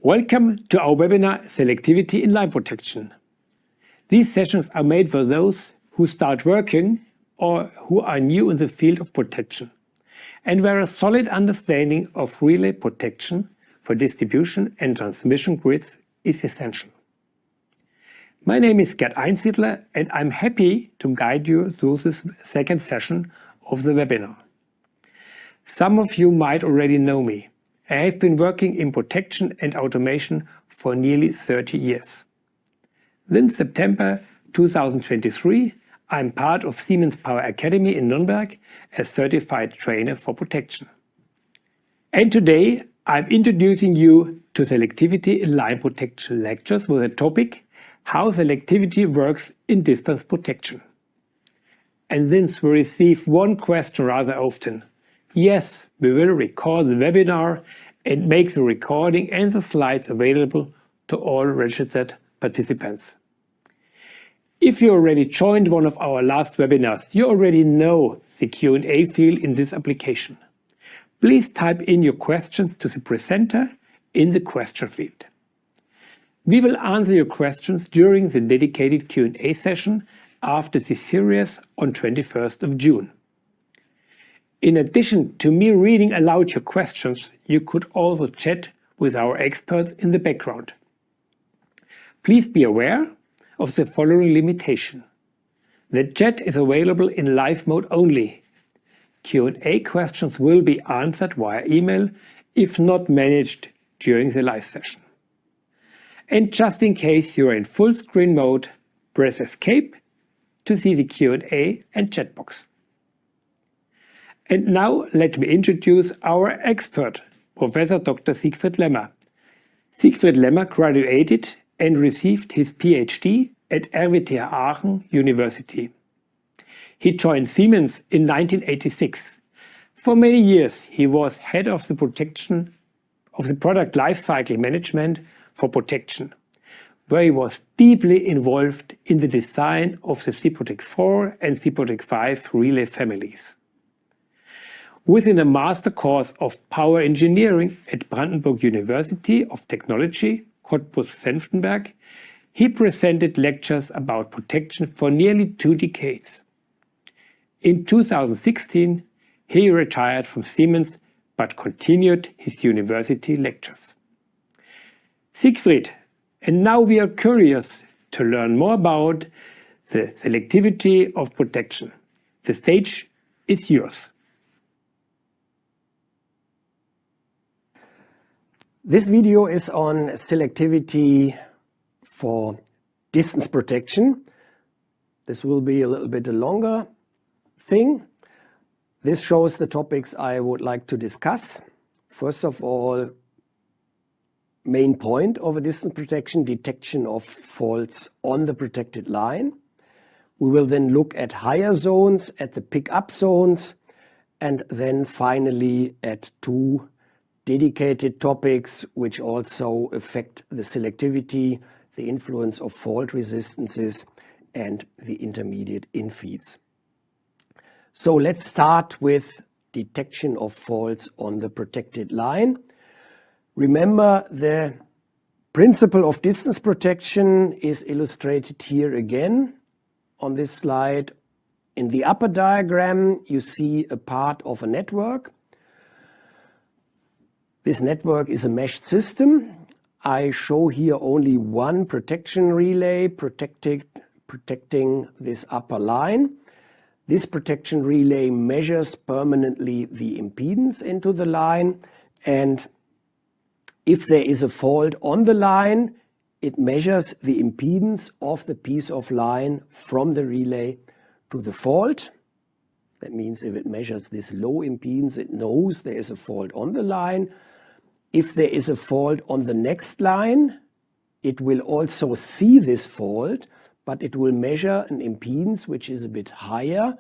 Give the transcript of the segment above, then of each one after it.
Welcome to our webinar Selectivity in Line Protection. These sessions are made for those who start working or who are new in the field of protection and where a solid understanding of relay protection for distribution and transmission grids is essential. My name is Gerd Einsiedler and I'm happy to guide you through this second session of the webinar. Some of you might already know me. I have been working in protection and automation for nearly 30 years. Since September 2023, I'm part of Siemens Power Academy in Nuremberg as certified trainer for protection. And today I'm introducing you to Selectivity in Line Protection lectures with the topic How Selectivity Works in Distance Protection. And since we receive one question rather often, yes, we will record the webinar and make the recording and the slides available to all registered participants. If you already joined one of our last webinars, you already know the Q&A field in this application. Please type in your questions to the presenter in the question field. We will answer your questions during the dedicated Q&A session after the series on 21st of June. In addition to me reading aloud your questions, you could also chat with our experts in the background. Please be aware of the following limitation. The chat is available in live mode only. Q&A questions will be answered via email if not managed during the live session. And just in case you are in full screen mode, press Escape to see the Q&A and chat box. And now let me introduce our expert, Professor Dr. Siegfried Lemmer. Siegfried Lemmer graduated and received his PhD at RWTH Aachen University. He joined Siemens in 1986. For many years he was head of the product lifecycle management for protection, where he was deeply involved in the design of the CPROTEC 4 and CPROTEC 5 relay families. Within a master course of power engineering at Brandenburg University of Technology, Cottbus-Senftenberg, he presented lectures about protection for nearly 2 decades. In 2016, he retired from Siemens but continued his university lectures. Siegfried, and now we are curious to learn more about the selectivity of protection. The stage is yours. This video is on selectivity for distance protection. This will be a little bit a longer thing. This shows the topics I would like to discuss. First of all, main point of a distance protection, detection of faults on the protected line. We will then look at higher zones, at the pick-up zones, and then finally at 2 dedicated topics which also affect the selectivity, the influence of fault resistances and the intermediate infeeds. So let's start with detection of faults on the protected line. Remember, the principle of distance protection is illustrated here again on this slide. In the upper diagram you see a part of a network. This network is a meshed system. I show here only one protection relay protecting this upper line. This protection relay measures permanently the impedance into the line, and if there is a fault on the line, it measures the impedance of the piece of line from the relay to the fault. That means if it measures this low impedance, it knows there is a fault on the line. If there is a fault on the next line, it will also see this fault, but it will measure an impedance which is a bit higher,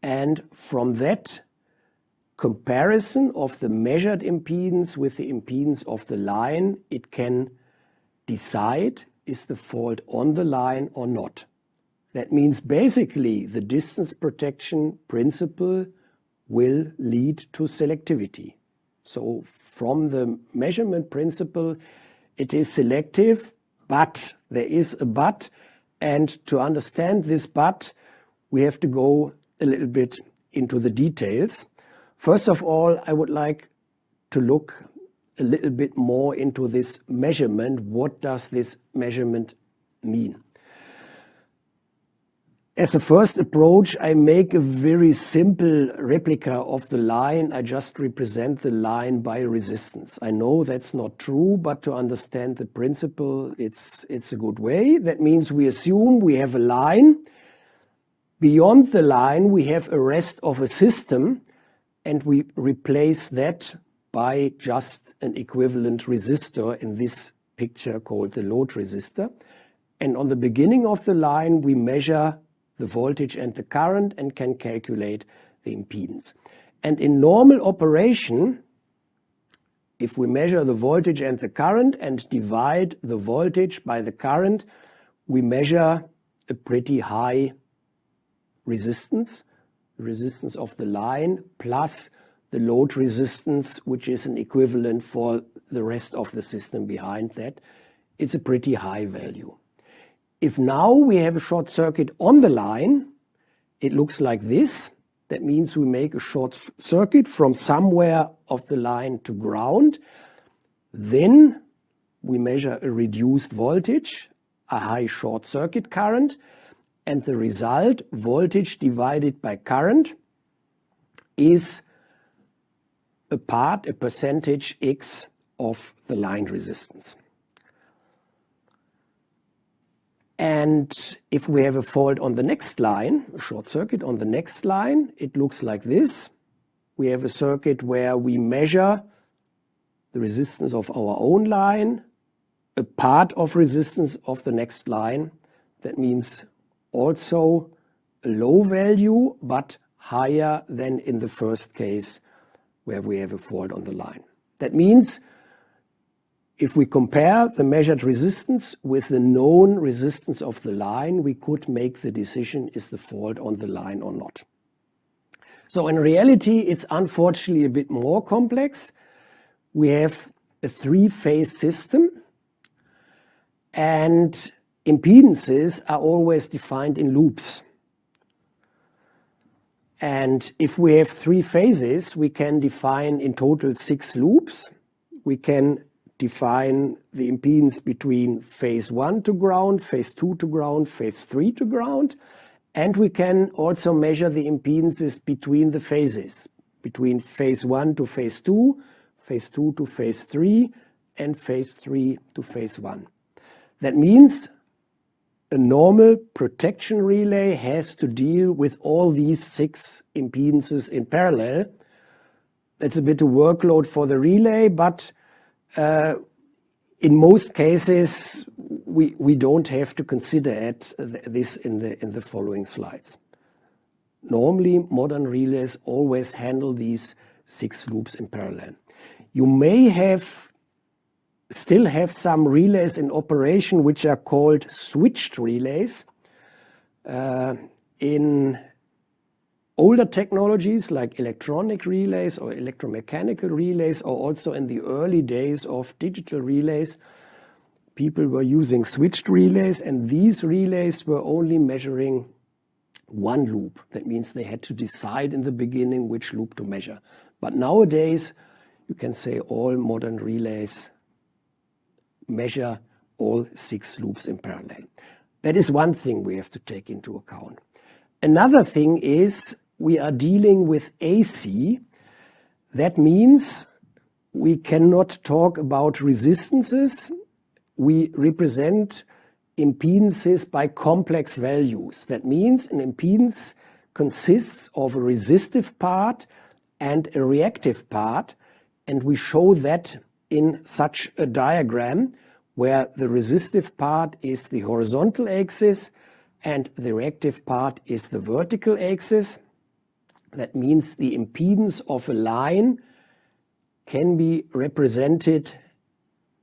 and from that comparison of the measured impedance with the impedance of the line, it can decide is the fault on the line or not. That means basically the distance protection principle will lead to selectivity. So from the measurement principle, it is selective, but there is a but, and to understand this but, we have to go a little bit into the details. First of all, I would like to look a little bit more into this measurement. What does this measurement mean? As a first approach, I make a very simple replica of the line. I just represent the line by resistance. I know that's not true, but to understand the principle, it's a good way. That means we assume we have a line. Beyond the line, we have a rest of a system, and we replace that by just an equivalent resistor, in this picture called the load resistor. And on the beginning of the line, we measure the voltage and the current and can calculate the impedance. And in normal operation, if we measure the voltage and the current and divide the voltage by the current, we measure a pretty high resistance, the resistance of the line plus the load resistance, which is an equivalent for the rest of the system behind that. It's a pretty high value. If now we have a short circuit on the line, it looks like this. That means we make a short circuit from somewhere of the line to ground. Then we measure a reduced voltage, a high short circuit current, and the result, voltage divided by current, is a percentage X of the line resistance. And if we have a fault on the next line, a short circuit on the next line, it looks like this. We have a circuit where we measure the resistance of our own line, a part of resistance of the next line. That means also a low value, but higher than in the first case where we have a fault on the line. That means if we compare the measured resistance with the known resistance of the line, we could make the decision, is the fault on the line or not. So in reality, it's unfortunately a bit more complex. We have a three-phase system, and impedances are always defined in loops. And if we have three phases, we can define in total 6 loops. We can define the impedance between phase 1 to ground, phase 2 to ground, phase 3 to ground. And we can also measure the impedances between the phases, between phase 1 to phase 2, phase 2 to phase 3, and phase 3 to phase 1. That means a normal protection relay has to deal with all these 6 impedances in parallel. That's a bit of workload for the relay, but in most cases we don't have to consider this in the following slides. Normally, modern relays always handle these 6 loops in parallel. You may still have some relays in operation which are called switched relays. In older technologies like electronic relays or electromechanical relays, or also in the early days of digital relays, people were using switched relays, and these relays were only measuring one loop. That means they had to decide in the beginning which loop to measure. But nowadays, you can say all modern relays measure all 6 loops in parallel. That is one thing we have to take into account. Another thing is we are dealing with AC. That means we cannot talk about resistances. We represent impedances by complex values. That means an impedance consists of a resistive part and a reactive part, and we show that in such a diagram where the resistive part is the horizontal axis and the reactive part is the vertical axis. That means the impedance of a line can be represented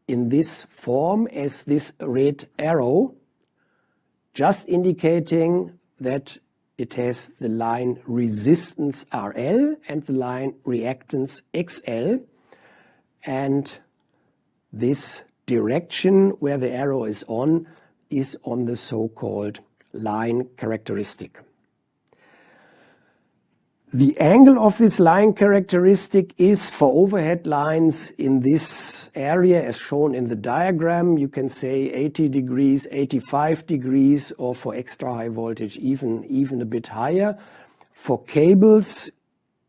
in this form as this red arrow, just indicating that it has the line resistance RL and the line reactance XL, and this direction where the arrow is on the so-called line characteristic. The angle of this line characteristic is for overhead lines in this area as shown in the diagram. You can say 80 degrees, 85 degrees, or for extra high voltage even a bit higher. For cables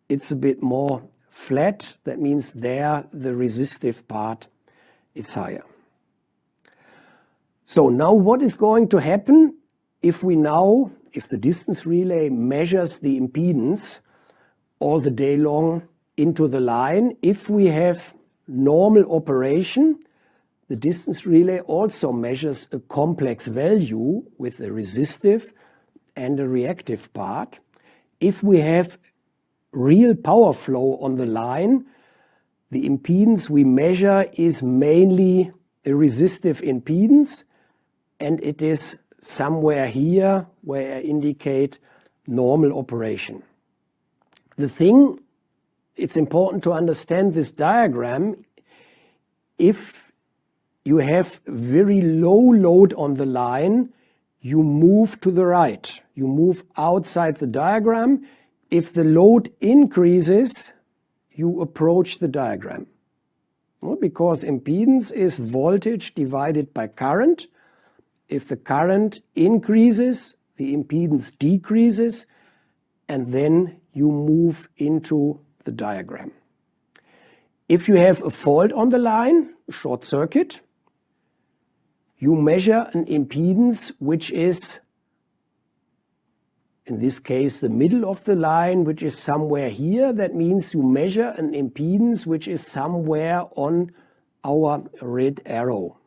it's a bit more flat. That means there the resistive part is higher. So now what is going to happen if the distance relay measures the impedance all the day long into the line? If we have normal operation, the distance relay also measures a complex value with a resistive and a reactive part. If we have real power flow on the line, the impedance we measure is mainly a resistive impedance, and it is somewhere here where I indicate normal operation. The thing, it's important to understand this diagram. If you have very low load on the line, you move to the right. You move outside the diagram. If the load increases, you approach the diagram. Because impedance is voltage divided by current. If the current increases, the impedance decreases, and then you move into the diagram. If you have a fault on the line, a short circuit, you measure an impedance which is, in this case, the middle of the line, which is somewhere here. That means you measure an impedance which is somewhere on our red arrow.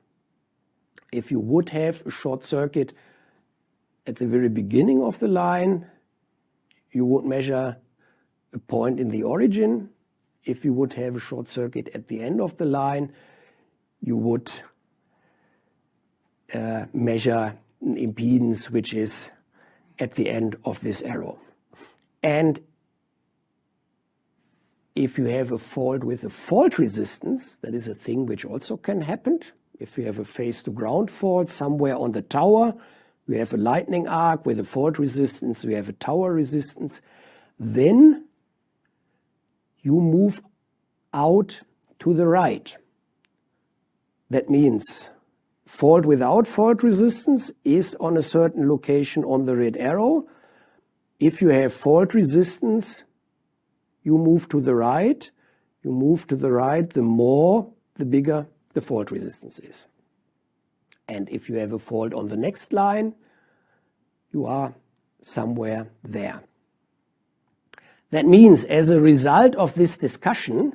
If you would have a short circuit at the very beginning of the line, you would measure a point in the origin. If you would have a short circuit at the end of the line, you would measure an impedance which is at the end of this arrow. And if you have a fault with a fault resistance, that is a thing which also can happen. If you have a phase to ground fault somewhere on the tower, we have a lightning arc with a fault resistance, we have a tower resistance, then you move out to the right. That means fault without fault resistance is on a certain location on the red arrow. If you have fault resistance, you move to the right. You move to the right, the bigger the fault resistance is. And if you have a fault on the next line, you are somewhere there. That means, as a result of this discussion,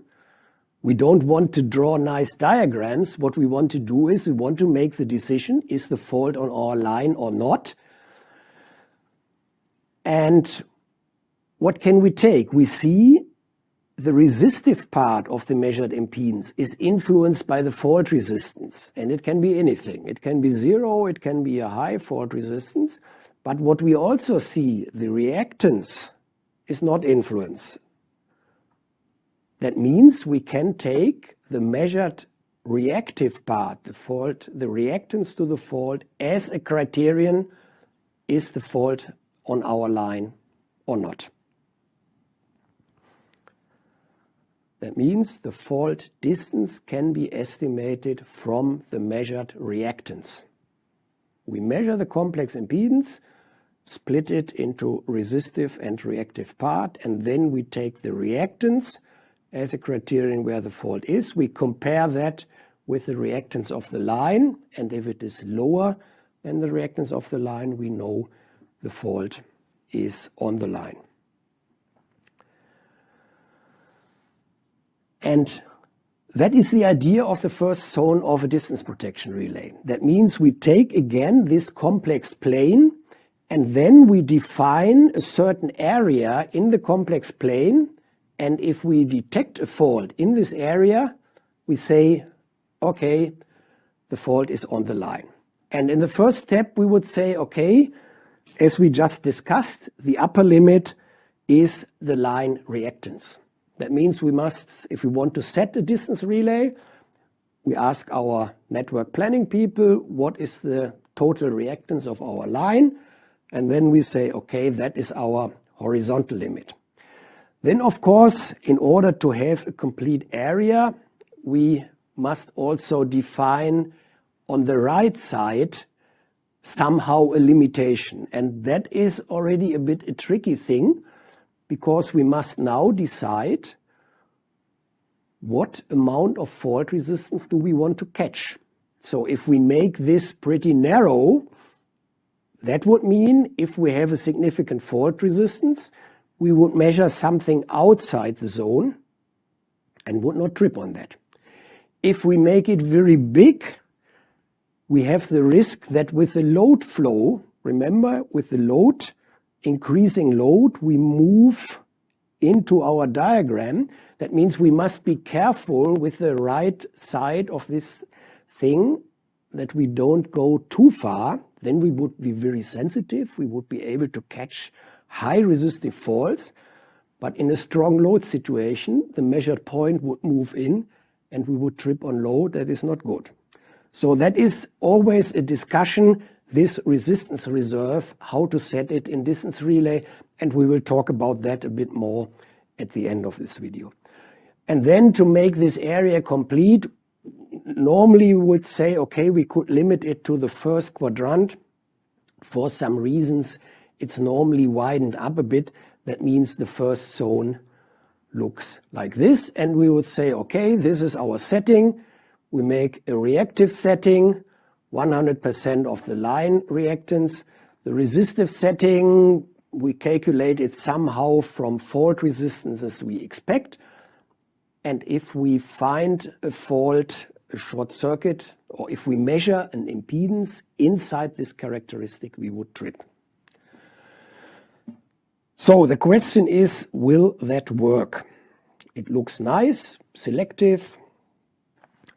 we don't want to draw nice diagrams. What we want to do is we want to make the decision, is the fault on our line or not? And what can we take? We see the resistive part of the measured impedance is influenced by the fault resistance. And it can be anything. It can be zero, it can be a high fault resistance. But what we also see, the reactance is not influenced. That means we can take the measured reactive part, the reactance to the fault, as a criterion, is the fault on our line or not. That means the fault distance can be estimated from the measured reactance. We measure the complex impedance, split it into resistive and reactive part, and then we take the reactance as a criterion where the fault is. We compare that with the reactance of the line, and if it is lower than the reactance of the line, we know the fault is on the line. And that is the idea of the first zone of a distance protection relay. That means we take again this complex plane, and then we define a certain area in the complex plane, and if we detect a fault in this area, we say, okay, the fault is on the line. And in the first step, we would say, okay, as we just discussed, the upper limit is the line reactance. That means we must, if we want to set a distance relay, we ask our network planning people what is the total reactance of our line, and then we say, okay, that is our horizontal limit. Then of course, in order to have a complete area, we must also define on the right side somehow a limitation. And that is already a bit a tricky thing, because we must now decide what amount of fault resistance do we want to catch. So if we make this pretty narrow, that would mean if we have a significant fault resistance, we would measure something outside the zone and would not trip on that. If we make it very big, we have the risk that with the load flow, remember, with the load, increasing load, we move into our diagram. That means we must be careful with the right side of this thing that we don't go too far. Then we would be very sensitive. We would be able to catch high resistive faults. But in a strong load situation, the measured point would move in and we would trip on load. That is not good. So that is always a discussion, this resistance reserve, how to set it in distance relay, and we will talk about that a bit more at the end of this video. And then to make this area complete, normally we would say, okay, we could limit it to the first quadrant. For some reasons, it's normally widened up a bit. That means the first zone looks like this, and we would say, okay, this is our setting. We make a reactive setting, 100% of the line reactance. The resistive setting, we calculate it somehow from fault resistances we expect. And if we find a fault, a short circuit, or if we measure an impedance inside this characteristic, we would trip. So the question is, will that work? It looks nice, selective.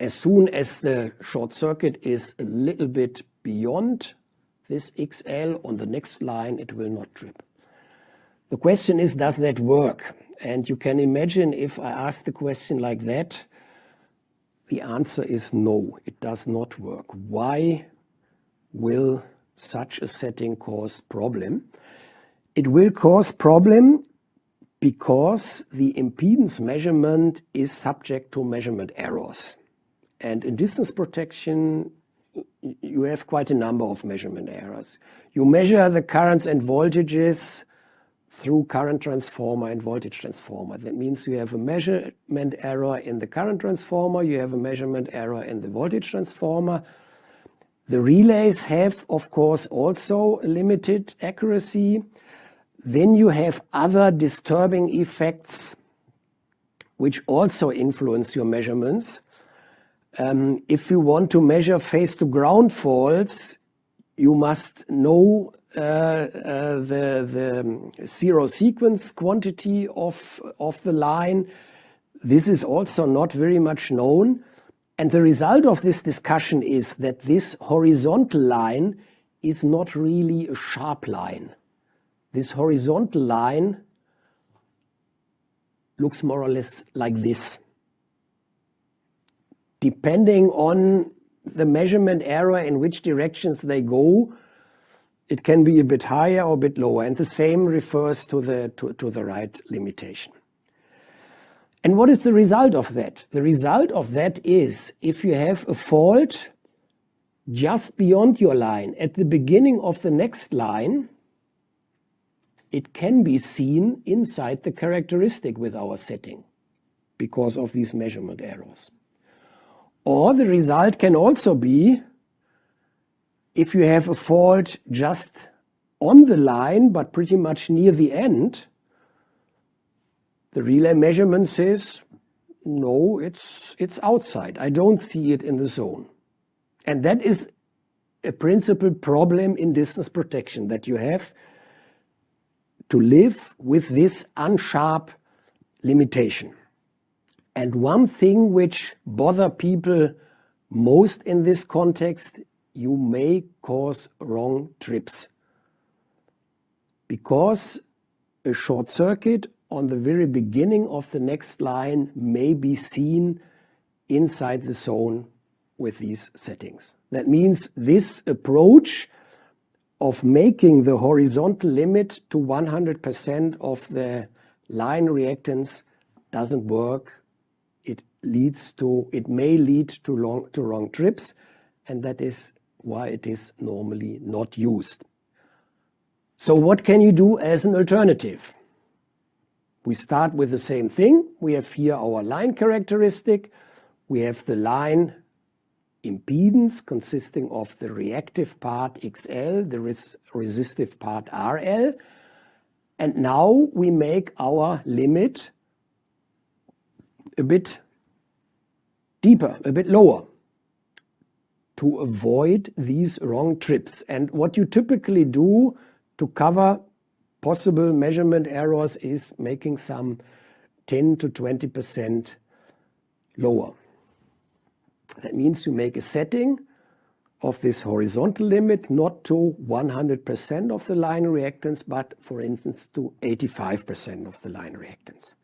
As soon as the short circuit is a little bit beyond this XL on the next line, it will not trip. The question is, does that work? And you can imagine if I ask the question like that, the answer is no, it does not work. Why will such a setting cause problem? It will cause problem because the impedance measurement is subject to measurement errors. And in distance protection, you have quite a number of measurement errors. You measure the currents and voltages through current transformer and voltage transformer. That means you have a measurement error in the current transformer, you have a measurement error in the voltage transformer. The relays have, of course, also a limited accuracy. Then you have other disturbing effects which also influence your measurements. If you want to measure phase-to-ground faults, you must know the zero sequence quantity of the line. This is also not very much known. And the result of this discussion is that this horizontal line is not really a sharp line. This horizontal line looks more or less like this. Depending on the measurement error in which directions they go, it can be a bit higher or a bit lower. And the same refers to the right limitation. And what is the result of that? The result of that is if you have a fault just beyond your line, at the beginning of the next line, it can be seen inside the characteristic with our setting because of these measurement errors. Or the result can also be if you have a fault just on the line but pretty much near the end, the relay measurement says, no, it's outside. I don't see it in the zone. And that is a principal problem in distance protection, that you have to live with this unsharp limitation. And one thing which bother people most in this context, you may cause wrong trips. Because a short circuit on the very beginning of the next line may be seen inside the zone with these settings. That means this approach of making the horizontal limit to 100% of the line reactance doesn't work. It may lead to wrong trips, and that is why it is normally not used. So what can you do as an alternative? We start with the same thing. We have here our line characteristic. We have the line impedance consisting of the reactive part XL, the resistive part RL. And now we make our limit a bit deeper, a bit lower, to avoid these wrong trips. And what you typically do to cover possible measurement errors is making some 10 to 20% lower. That means you make a setting of this horizontal limit not to 100% of the line reactance, but for instance to 85% of the line reactance.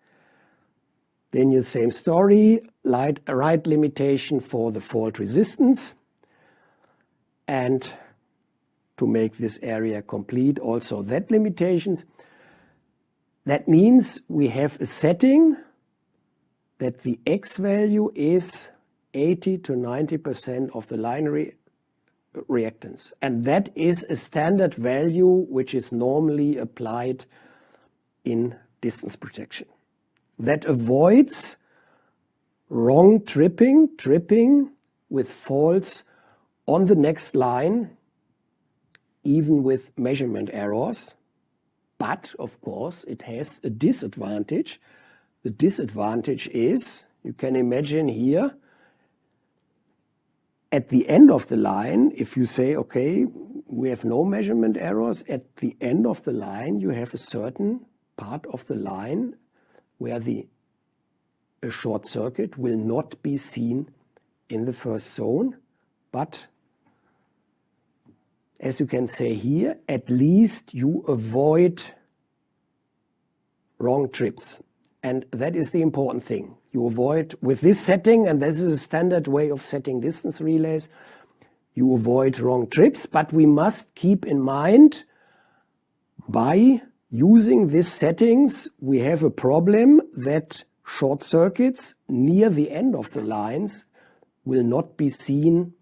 Then the same story, right limitation for the fault resistance, and to make this area complete also that limitations. That means we have a setting that the X value is 80 to 90% of the line reactance. And that is a standard value which is normally applied in distance protection. That avoids wrong tripping with faults on the next line, even with measurement errors. But of course it has a disadvantage. The disadvantage is, you can imagine here, at the end of the line, if you say, okay, we have no measurement errors, at the end of the line you have a certain part of the line where a short circuit will not be seen in the first zone, but as you can say here, at least you avoid wrong trips. And that is the important thing. You avoid, with this setting, and this is a standard way of setting distance relays, you avoid wrong trips, but we must keep in mind, by using these settings, we have a problem that short circuits near the end of the lines will not be seen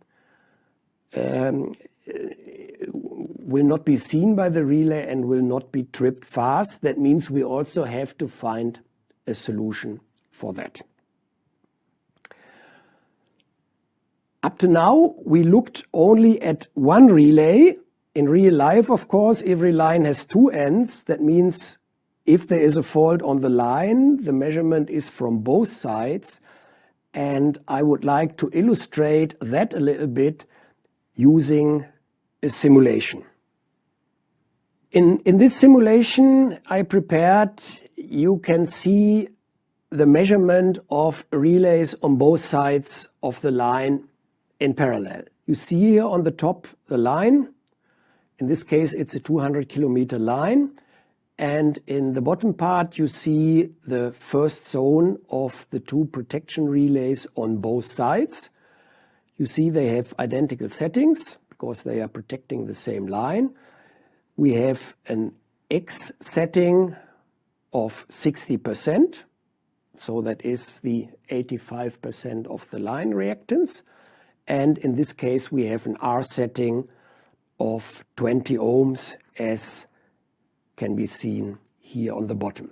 by the relay and will not be tripped fast. That means we also have to find a solution for that. Up to now, we looked only at one relay. In real life, of course, every line has two ends. That means if there is a fault on the line, the measurement is from both sides. And I would like to illustrate that a little bit using a simulation. In this simulation I prepared, you can see the measurement of relays on both sides of the line in parallel. You see here on the top the line. In this case it's a 200 kilometer line, and in the bottom part you see the first zone of the two protection relays on both sides. You see they have identical settings because they are protecting the same line. We have an X setting of 60%, so that is the 85% of the line reactance. And in this case we have an R setting of 20 ohms, as can be seen here on the bottom.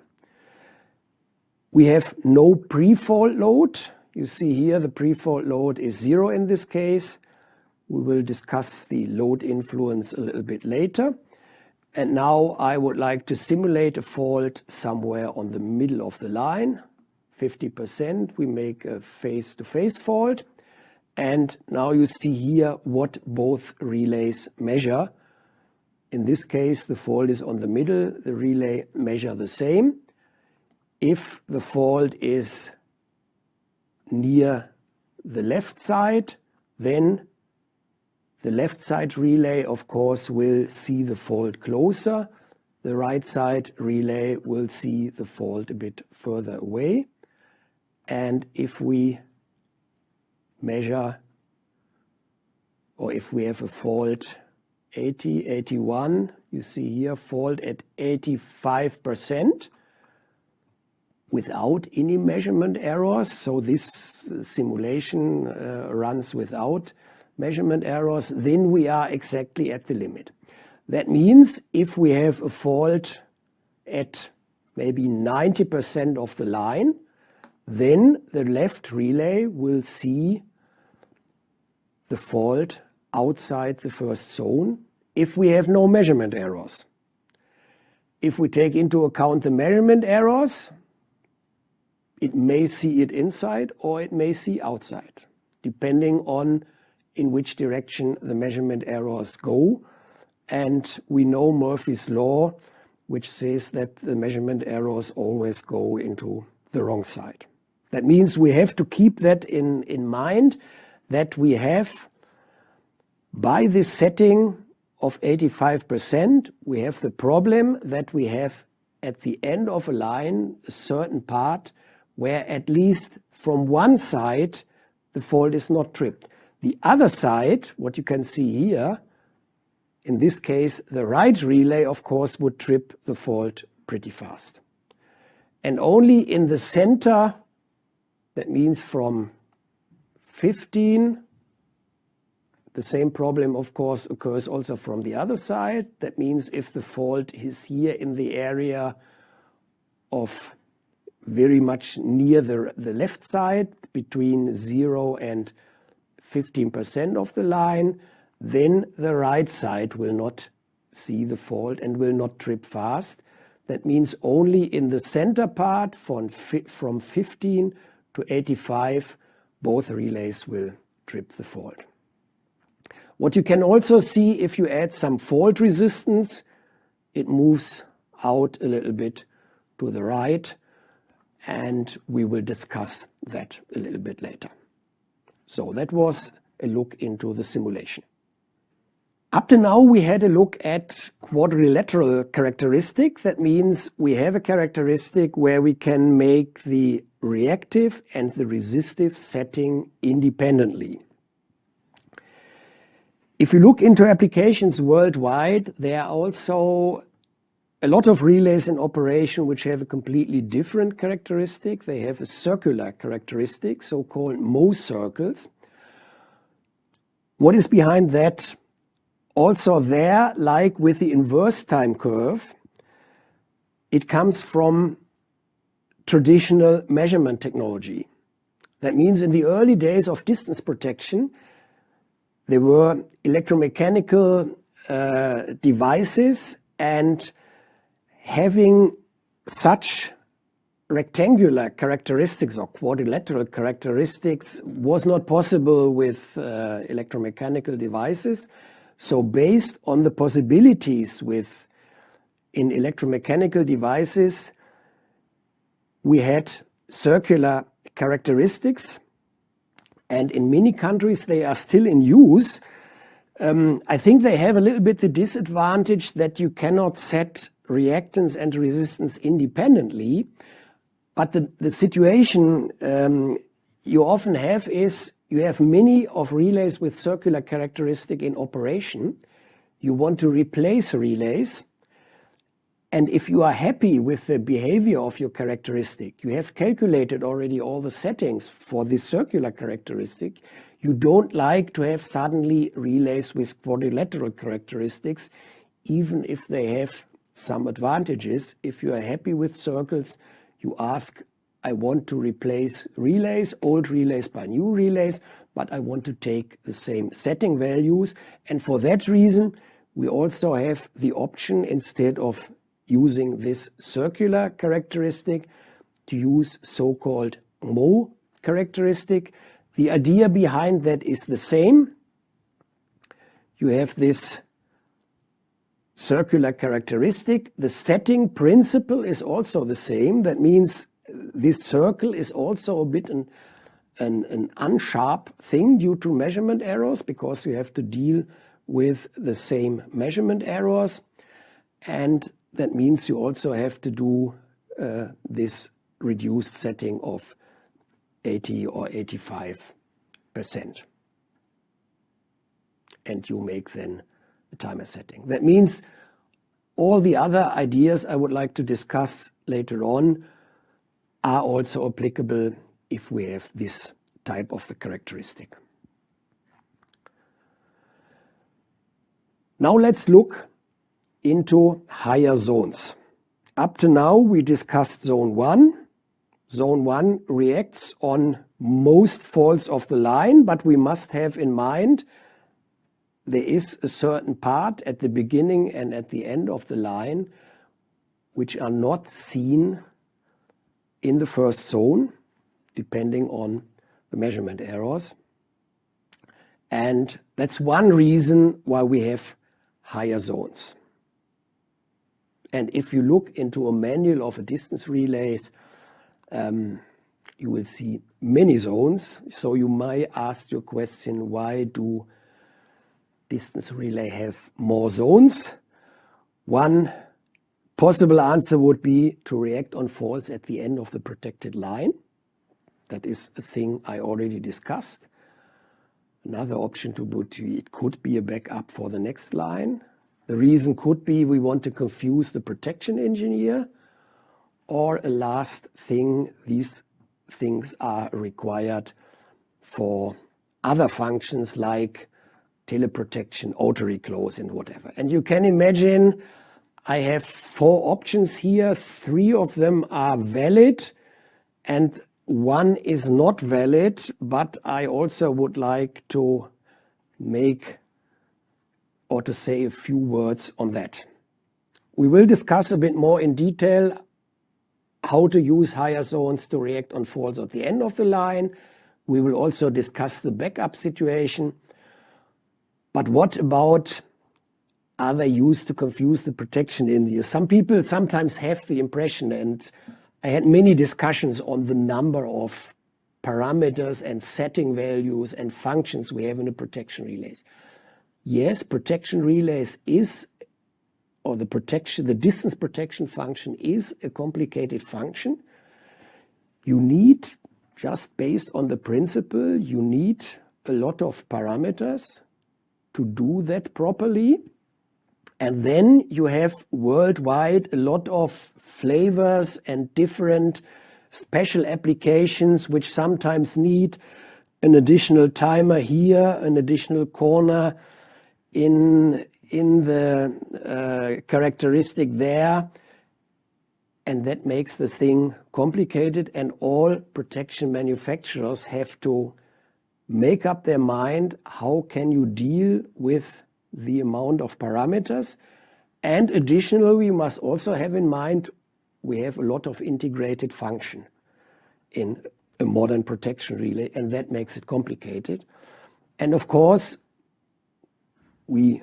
We have no pre-fault load. You see here the pre-fault load is 0 in this case. We will discuss the load influence a little bit later. And now I would like to simulate a fault somewhere on the middle of the line. 50%, we make a face-to-face fault. And now you see here what both relays measure. In this case, the fault is on the middle. The relay measure the same. If the fault is near the left side, then the left side relay, of course, will see the fault closer. The right side relay will see the fault a bit further away. And if we measure or if we have a fault 80, 81, you see here fault at 85% without any measurement errors. So this simulation runs without measurement errors, then we are exactly at the limit. That means if we have a fault at maybe 90% of the line, then the left relay will see the fault outside the first zone if we have no measurement errors. If we take into account the measurement errors, it may see it inside or it may see outside, depending on in which direction the measurement errors go. And we know Murphy's law, which says that the measurement errors always go into the wrong side. That means we have to keep that in mind, that we have, by this setting of 85%, we have the problem that we have at the end of a line a certain part where at least from one side the fault is not tripped. The other side, what you can see here, in this case the right relay of course would trip the fault pretty fast. And only in the center, that means from 15, the same problem of course occurs also from the other side. That means if the fault is here in the area of very much near the left side, between 0 and 15% of the line, then the right side will not see the fault and will not trip fast. That means only in the center part from 15 to 85, both relays will trip the fault. What you can also see, if you add some fault resistance, it moves out a little bit to the right, and we will discuss that a little bit later. So that was a look into the simulation. Up to now we had a look at quadrilateral characteristic. That means we have a characteristic where we can make the reactive and the resistive setting independently. If you look into applications worldwide, there are also a lot of relays in operation which have a completely different characteristic. They have a circular characteristic, so-called Mohs circles. What is behind that? Also there, like with the inverse time curve, it comes from traditional measurement technology. That means in the early days of distance protection, there were electromechanical devices, and having such rectangular characteristics or quadrilateral characteristics was not possible with electromechanical devices. So based on the possibilities in electromechanical devices, we had circular characteristics, and in many countries they are still in use. I think they have a little bit the disadvantage that you cannot set reactance and resistance independently. But the situation you often have is you have many of relays with circular characteristic in operation. You want to replace relays. And if you are happy with the behavior of your characteristic, you have calculated already all the settings for this circular characteristic, you don't like to have suddenly relays with quadrilateral characteristics, even if they have some advantages. If you are happy with circles, you ask, I want to replace relays, old relays by new relays, but I want to take the same setting values. And for that reason, we also have the option, instead of using this circular characteristic, to use so-called Mohs characteristic. The idea behind that is the same. You have this circular characteristic. The setting principle is also the same. That means this circle is also a bit an unsharp thing due to measurement errors, because you have to deal with the same measurement errors. And that means you also have to do this reduced setting of 80 or 85%. and you make then a timer setting. That means all the other ideas I would like to discuss later on are also applicable if we have this type of the characteristic. Now let's look into higher zones. Up to now we discussed zone 1. Zone 1 reacts on most faults of the line, but we must have in mind there is a certain part at the beginning and at the end of the line which are not seen in the first zone, depending on the measurement errors. And that's one reason why we have higher zones. And if you look into a manual of a distance relays, you will see many zones. So you might ask your question, why do distance relay have more zones? One possible answer would be to react on faults at the end of the protected line. That is a thing I already discussed. Another option it could be a backup for the next line. The reason could be we want to confuse the protection engineer. Or a last thing, these things are required for other functions like teleprotection, auto reclose and whatever. And you can imagine I have 4 options here. 3 of them are valid and 1 is not valid, but I also would like to make or to say a few words on that. We will discuss a bit more in detail how to use higher zones to react on faults at the end of the line. We will also discuss the backup situation. But what about, are they used to confuse the protection engineer? Some people sometimes have the impression, and I had many discussions on the number of parameters and setting values and functions we have in a protection relays. Yes, protection relays is, or the distance protection function is a complicated function. You need, just based on the principle, you need a lot of parameters to do that properly. And then you have worldwide a lot of flavors and different special applications which sometimes need an additional timer here, an additional corner in the characteristic there. And that makes the thing complicated, and all protection manufacturers have to make up their mind how can you deal with the amount of parameters. And additionally, we must also have in mind we have a lot of integrated function in a modern protection relay, and that makes it complicated. And of course, we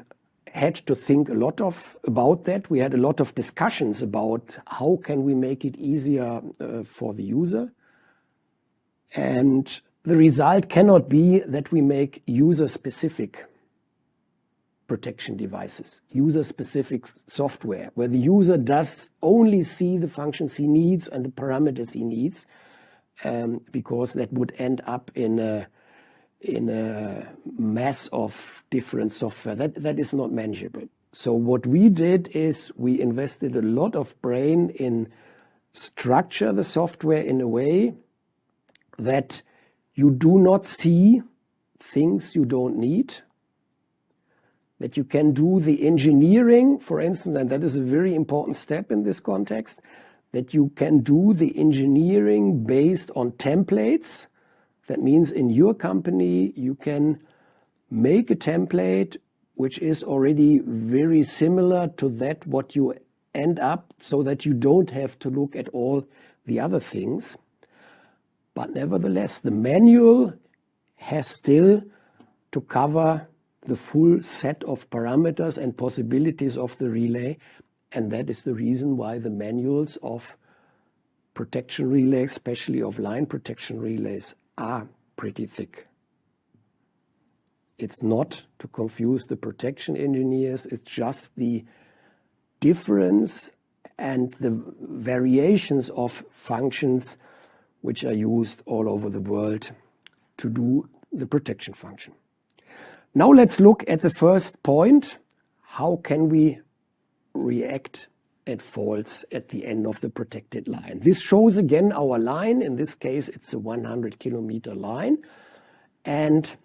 had to think a lot about that. We had a lot of discussions about how can we make it easier for the user. And the result cannot be that we make user-specific protection devices, user-specific software, where the user does only see the functions he needs and the parameters he needs, because that would end up in a mass of different software. That is not manageable. So what we did is we invested a lot of brain in structure the software in a way that you do not see things you don't need, that you can do the engineering, for instance, and that is a very important step in this context, that you can do the engineering based on templates. That means in your company, you can make a template which is already very similar to that what you end up, so that you don't have to look at all the other things. But nevertheless, the manual has still to cover the full set of parameters and possibilities of the relay. And that is the reason why the manuals of protection relays, especially of line protection relays, are pretty thick. It's not to confuse the protection engineers, it's just the difference and the variations of functions which are used all over the world to do the protection function. Now let's look at the first point. How can we react at faults at the end of the protected line? This shows again our line. In this case, it's a 100 kilometer line. And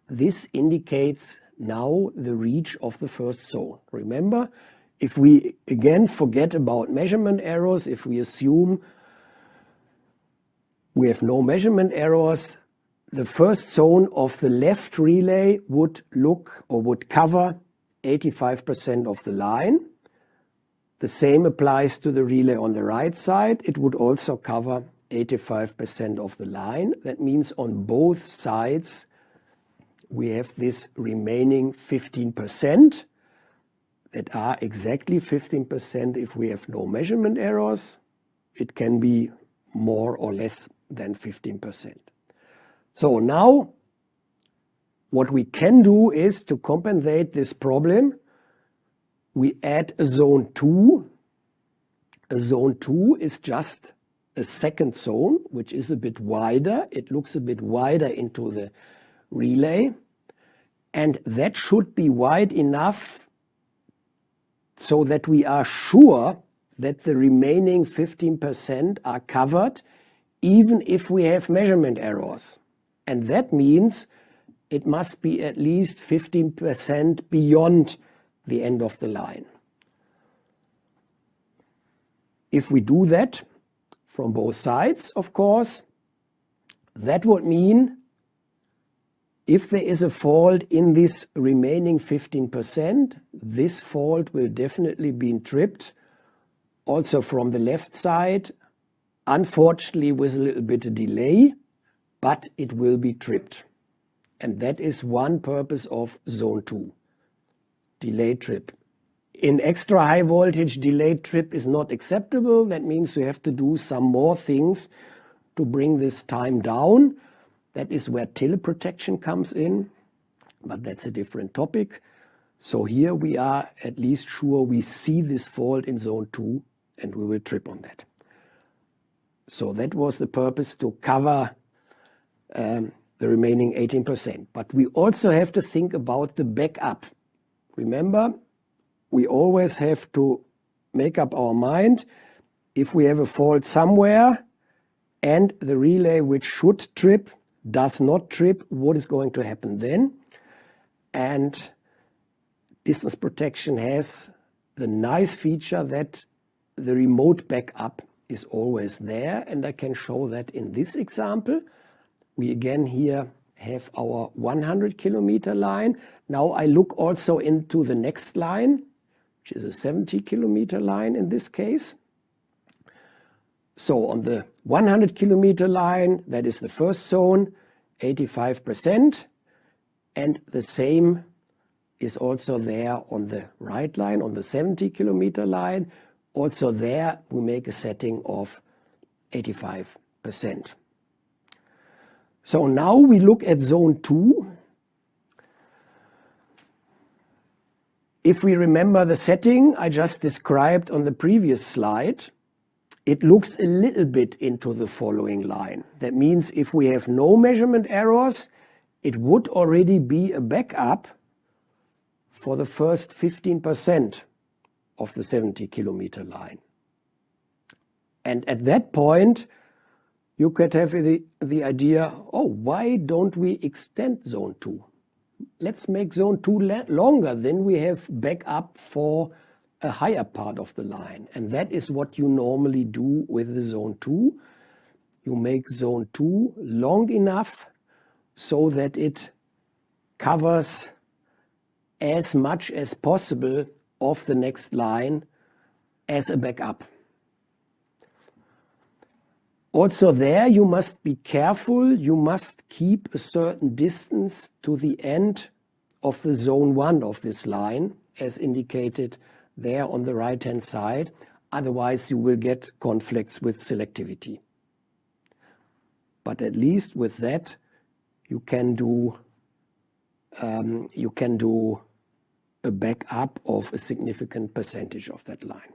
this indicates now the reach of the first zone. Remember, if we again forget about measurement errors, if we assume we have no measurement errors, the first zone of the left relay would look or would cover 85% of the line. The same applies to the relay on the right side. It would also cover 85% of the line. That means on both sides we have this remaining 15% that are exactly 15% if we have no measurement errors. It can be more or less than 15%. So now what we can do is to compensate this problem. We add a zone 2. A zone 2 is just a second zone, which is a bit wider. It looks a bit wider into the relay. And that should be wide enough so that we are sure that the remaining 15% are covered, even if we have measurement errors. And that means it must be at least 15% beyond the end of the line. If we do that from both sides, of course, that would mean if there is a fault in this remaining 15%, this fault will definitely be tripped also from the left side, unfortunately with a little bit of delay, but it will be tripped. And that is one purpose of zone 2, delay trip. In extra high voltage, delayed trip is not acceptable. That means you have to do some more things to bring this time down. That is where teleprotection comes in, but that's a different topic. So here we are at least sure we see this fault in zone 2 and we will trip on that. So that was the purpose, to cover the remaining 18%. But we also have to think about the backup. Remember, we always have to make up our mind. If we have a fault somewhere and the relay which should trip does not trip, what is going to happen then? And distance protection has the nice feature that the remote backup is always there, and I can show that in this example. We again here have our 100 kilometer line. Now I look also into the next line, which is a 70 kilometer line in this case. So on the 100 kilometer line, that is the first zone, 85%. And the same is also there on the right line, on the 70 kilometer line. Also there we make a setting of 85%. So now we look at zone 2. If we remember the setting I just described on the previous slide, it looks a little bit into the following line. That means if we have no measurement errors, it would already be a backup for the first 15% of the 70 kilometer line. And at that point, you could have the idea, oh, why don't we extend zone 2? Let's make zone 2 longer, then we have backup for a higher part of the line. And that is what you normally do with the zone 2. You make zone 2 long enough so that it covers as much as possible of the next line as a backup. Also there you must be careful. You must keep a certain distance to the end of the zone 1 of this line, as indicated there on the right hand side. Otherwise you will get conflicts with selectivity. But at least with that you can do a backup of a significant percentage of that line.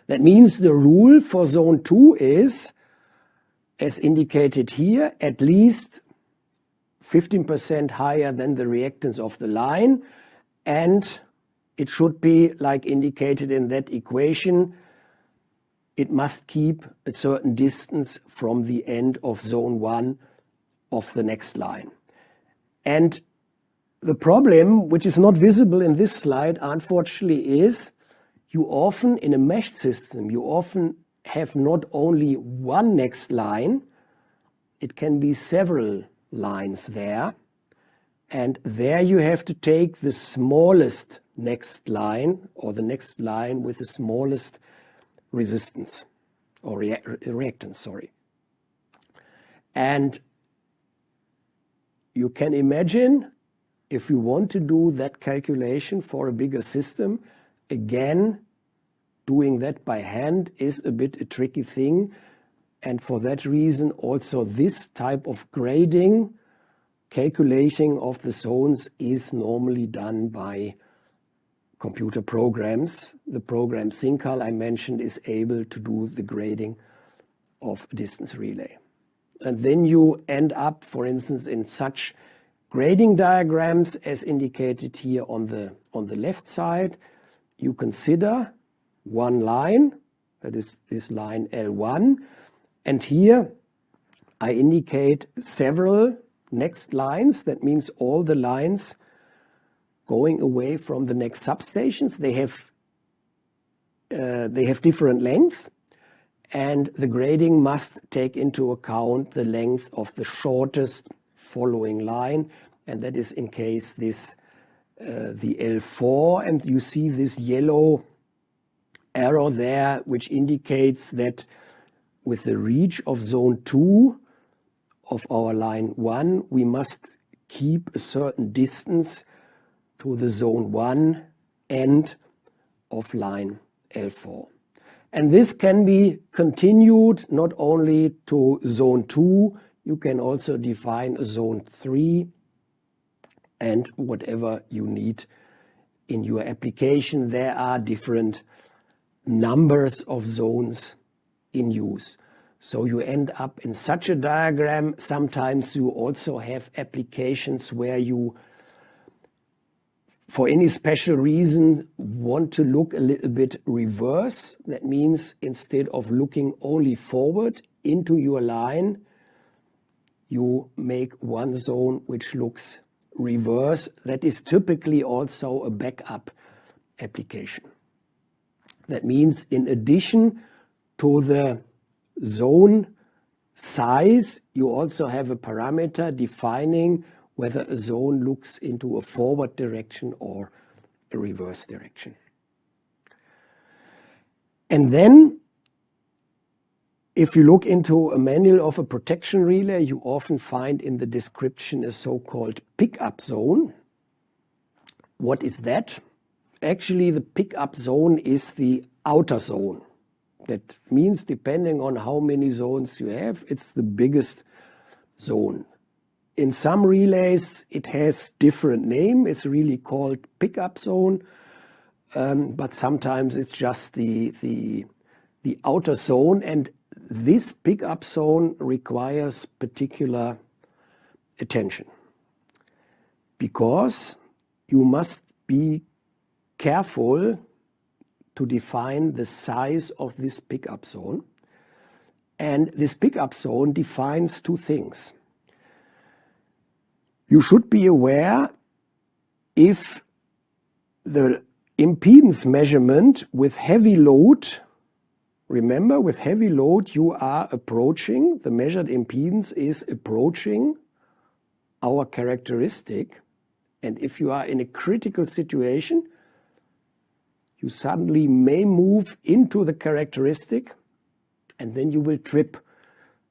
That means the rule for zone 2 is, as indicated here, at least 15% higher than the reactance of the line, and it should be, like indicated in that equation, it must keep a certain distance from the end of zone 1 of the next line. And the problem, which is not visible in this slide, unfortunately, is you often, in a meshed system, you often have not only one next line, it can be several lines there. And there you have to take the smallest next line, or the next line with the smallest resistance, or reactance, sorry. And you can imagine, if you want to do that calculation for a bigger system, again, doing that by hand is a bit a tricky thing. And for that reason, also this type of grading, calculating of the zones, is normally done by computer programs. The program Syncal I mentioned is able to do the grading of a distance relay. And then you end up, for instance, in such grading diagrams as indicated here on the left side. You consider one line, that is this line L1, and here I indicate several next lines. That means all the lines going away from the next substations. They have different length, and the grading must take into account the length of the shortest following line, and that is in case this the L4, and you see this yellow arrow there, which indicates that with the reach of zone 2 of our line 1, we must keep a certain distance to the zone 1 end of line L4. And this can be continued not only to zone 2, you can also define a zone 3 and whatever you need in your application. There are different numbers of zones in use. So you end up in such a diagram. Sometimes you also have applications where you, for any special reason, want to look a little bit reverse. That means instead of looking only forward into your line, you make one zone which looks reverse. That is typically also a backup application. That means in addition to the zone size, you also have a parameter defining whether a zone looks into a forward direction or a reverse direction. And then, if you look into a manual of a protection relay, you often find in the description a so-called pickup zone. What is that? Actually, the pickup zone is the outer zone. That means, depending on how many zones you have, it's the biggest zone. In some relays, it has different name. It's really called pickup zone, but sometimes it's just the outer zone. And this pickup zone requires particular attention, because you must be careful to define the size of this pickup zone. And this pickup zone defines two things. You should be aware if the impedance measurement with heavy load, remember, with heavy load you are approaching, the measured impedance is approaching our characteristic. And if you are in a critical situation, you suddenly may move into the characteristic and then you will trip.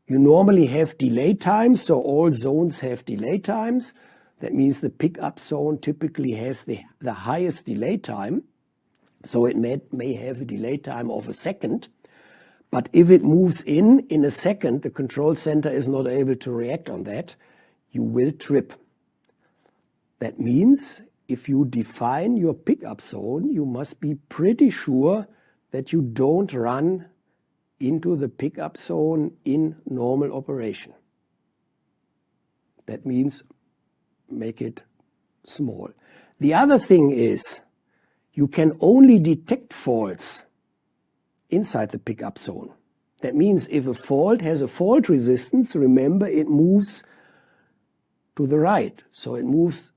You normally have delay times, so all zones have delay times. That means the pickup zone typically has the highest delay time. So it may have a delay time of a second. But if it moves in a second, the control center is not able to react on that. You will trip. That means if you define your pickup zone, you must be pretty sure that you don't run into the pickup zone in normal operation. That means make it small. The other thing is you can only detect faults inside the pickup zone. That means if a fault has a fault resistance, remember it moves to the right. So it moves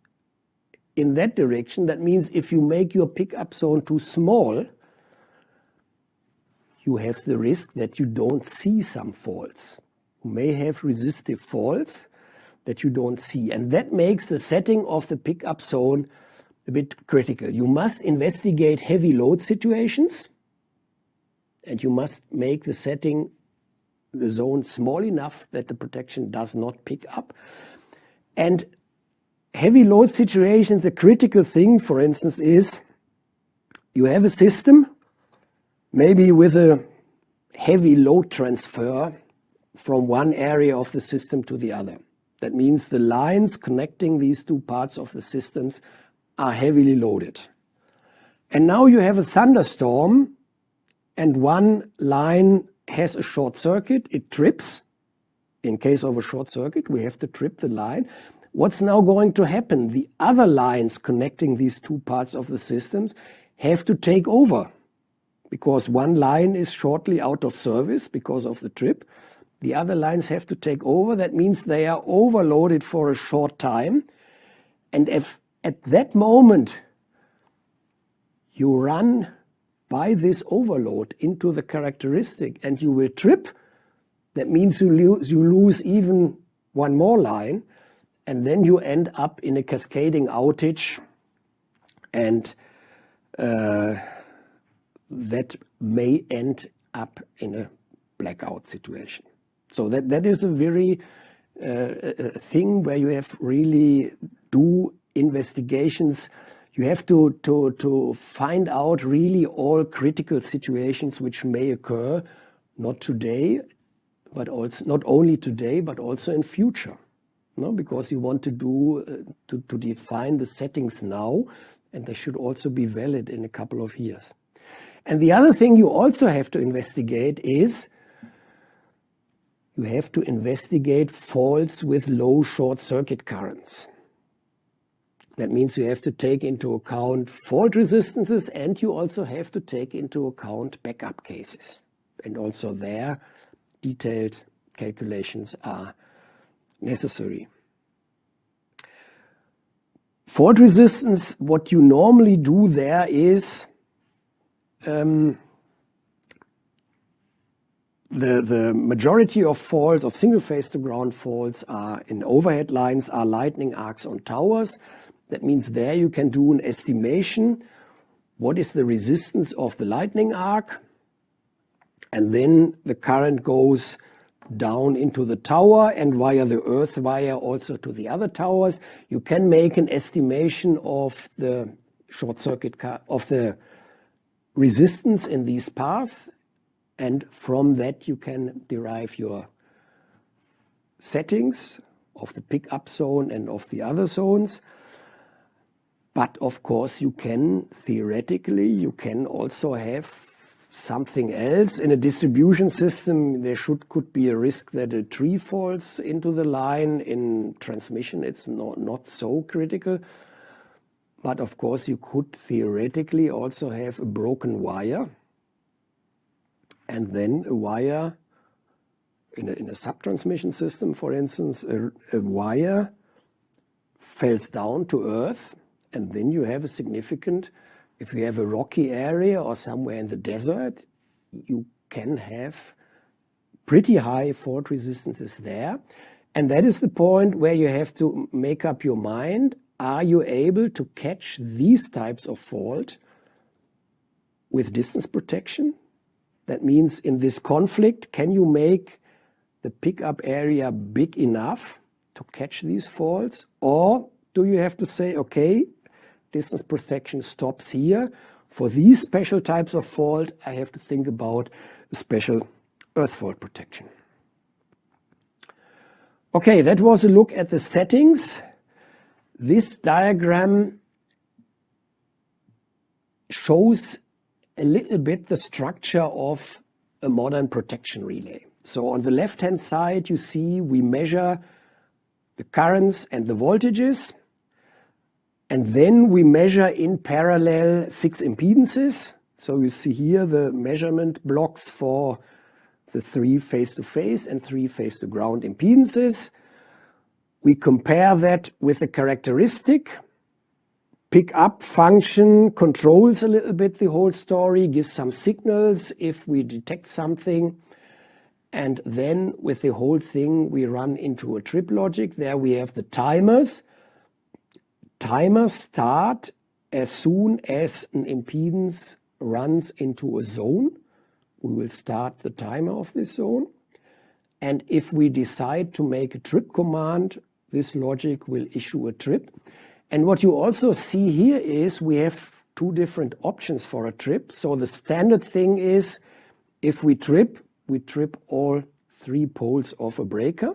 in that direction. That means if you make your pickup zone too small, you have the risk that you don't see some faults. You may have resistive faults that you don't see. And that makes the setting of the pickup zone a bit critical. You must investigate heavy load situations, and you must make the setting, the zone, small enough that the protection does not pick up. And heavy load situations, the critical thing, for instance, is you have a system, maybe with a heavy load transfer from one area of the system to the other. That means the lines connecting these two parts of the systems are heavily loaded. And now you have a thunderstorm, and one line has a short circuit, it trips. In case of a short circuit, we have to trip the line. What's now going to happen? The other lines connecting these two parts of the systems have to take over, because one line is shortly out of service because of the trip. The other lines have to take over. That means they are overloaded for a short time. And if at that moment you run by this overload into the characteristic and you will trip, that means you lose even one more line, and then you end up in a cascading outage, and that may end up in a blackout situation. So that is a very thing where you have really do investigations. You have to find out really all critical situations which may occur, not today, but also not only today, but also in future. No? Because you want to to define the settings now, and they should also be valid in a couple of years. And the other thing you also have to investigate is you have to investigate faults with low short circuit currents. That means you have to take into account fault resistances, and you also have to take into account backup cases. And also there, detailed calculations are necessary. Fault resistance, what you normally do there is the majority of faults, of single phase to ground faults, are in overhead lines, are lightning arcs on towers. That means there you can do an estimation. What is the resistance of the lightning arc? And then the current goes down into the tower and via the earth wire also to the other towers. You can make an estimation of the short circuit of the resistance in these paths, and from that you can derive your settings of the pickup zone and of the other zones. But of course you can theoretically, you can also have something else. In a distribution system there could be a risk that a tree falls into the line. In transmission it's not so critical. But of course you could theoretically also have a broken wire, and then a wire in a subtransmission system, for instance, a wire falls down to earth, and then you have a significant, if you have a rocky area or somewhere in the desert, you can have pretty high fault resistances there. And that is the point where you have to make up your mind. Are you able to catch these types of fault with distance protection? That means in this conflict, can you make the pickup area big enough to catch these faults? Or do you have to say, okay, distance protection stops here. For these special types of fault, I have to think about a special earth fault protection. Okay, that was a look at the settings. This diagram shows a little bit the structure of a modern protection relay. So on the left-hand side, you see we measure the currents and the voltages. And then we measure in parallel 6 impedances. So you see here the measurement blocks for the 3 face-to-face and 3 face-to-ground impedances. We compare that with the characteristic. Pick-up function controls a little bit the whole story, gives some signals if we detect something. And then with the whole thing we run into a trip logic. There we have the timers. Timers start as soon as an impedance runs into a zone. We will start the timer of this zone. And if we decide to make a trip command, this logic will issue a trip. And what you also see here is we have 2 different options for a trip. So the standard thing is if we trip all 3 poles of a breaker.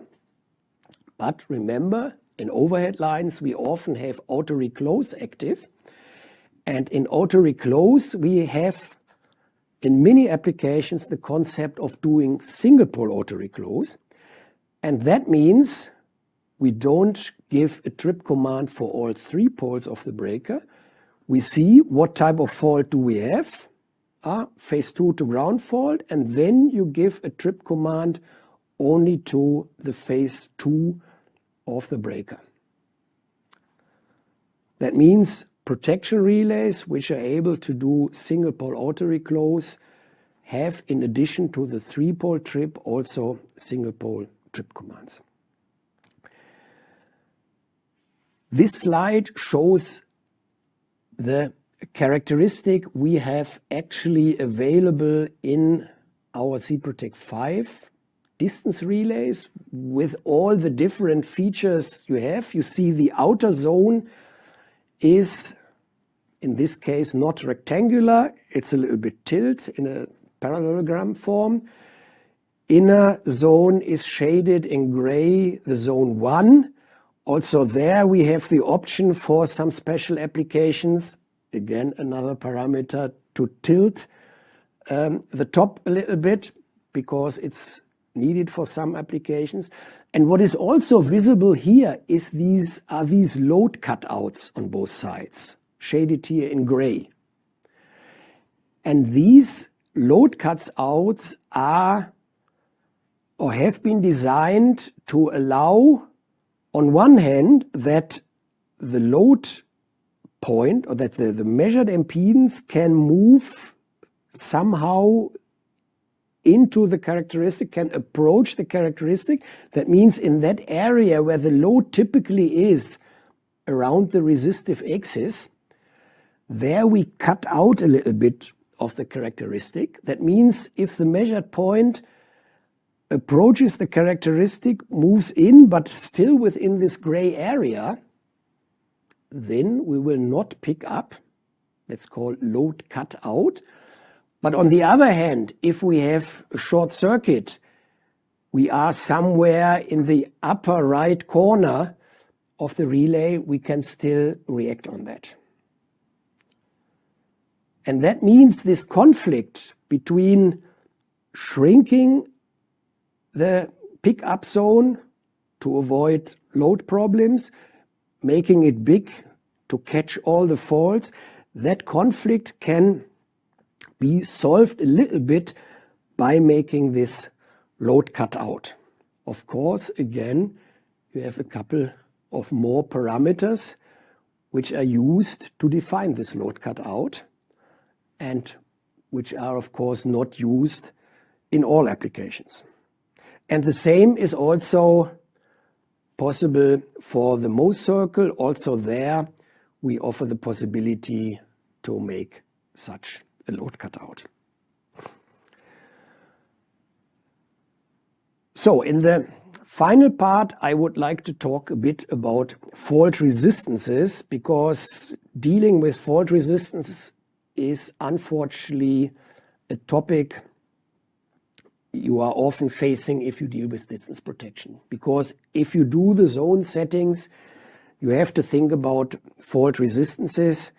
But remember, in overhead lines we often have auto reclose active. And in auto reclose we have in many applications the concept of doing single pole auto reclose. And that means we don't give a trip command for all 3 poles of the breaker. We see what type of fault do we have, phase 2 to ground fault, and then you give a trip command only to the phase 2 of the breaker. That means protection relays which are able to do single pole auto reclose have, in addition to the 3 pole trip, also single pole trip commands. This slide shows the characteristic we have actually available in our CProtect 5 distance relays with all the different features you have. You see the outer zone is, in this case, not rectangular. It's a little bit tilt in a parallelogram form. Inner zone is shaded in gray, the zone 1. Also there we have the option for some special applications, again another parameter, to tilt the top a little bit because it's needed for some applications. And what is also visible here is these load cutouts on both sides, shaded here in gray. And these load cutouts are or have been designed to allow, on one hand, that the load point or that the measured impedance can move somehow into the characteristic, can approach the characteristic. That means in that area where the load typically is around the resistive axis, there we cut out a little bit of the characteristic. That means if the measured point approaches the characteristic, moves in, but still within this gray area, then we will not pick up. That's called load cut out. But on the other hand, if we have a short circuit, we are somewhere in the upper right corner of the relay, we can still react on that. And that means this conflict between shrinking the pickup zone to avoid load problems, making it big to catch all the faults, that conflict can be solved a little bit by making this load cutout. Of course, again, you have a couple of more parameters which are used to define this load cutout and which are of course not used in all applications. And the same is also possible for the Mohs circle. Also there we offer the possibility to make such a load cutout. So in the final part I would like to talk a bit about fault resistances, because dealing with fault resistance is unfortunately a topic you are often facing if you deal with distance protection. Because if you do the zone settings, you have to think about fault resistances,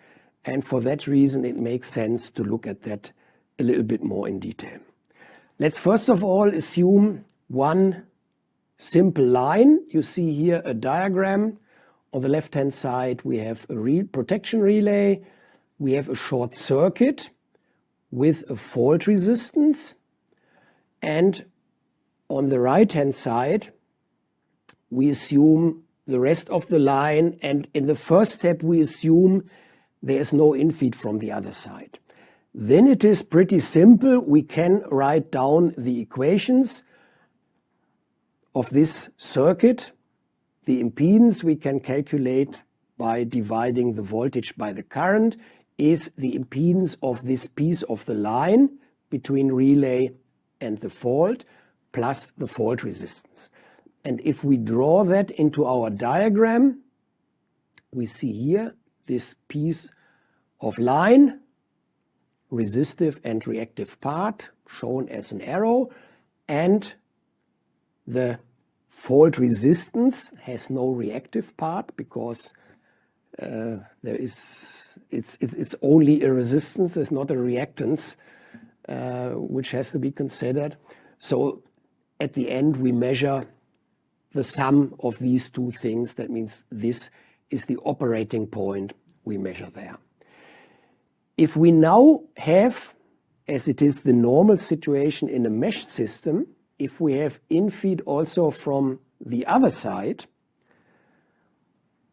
and for that reason it makes sense to look at that a little bit more in detail. Let's first of all assume one simple line. You see here a diagram On the left-hand side, we have a protection relay. We have a short circuit with a fault resistance. And on the right-hand side, we assume the rest of the line. And in the first step, we assume there is no infeed from the other side. Then it is pretty simple. We can write down the equations of this circuit. The impedance we can calculate by dividing the voltage by the current is the impedance of this piece of the line between relay and the fault plus the fault resistance. And if we draw that into our diagram, we see here this piece of line, resistive and reactive part shown as an arrow, and the fault resistance has no reactive part because it's only a resistance, there's not a reactance which has to be considered. So at the end we measure the sum of these two things. That means this is the operating point we measure there. If we now have, as it is the normal situation in a mesh system, if we have infeed also from the other side,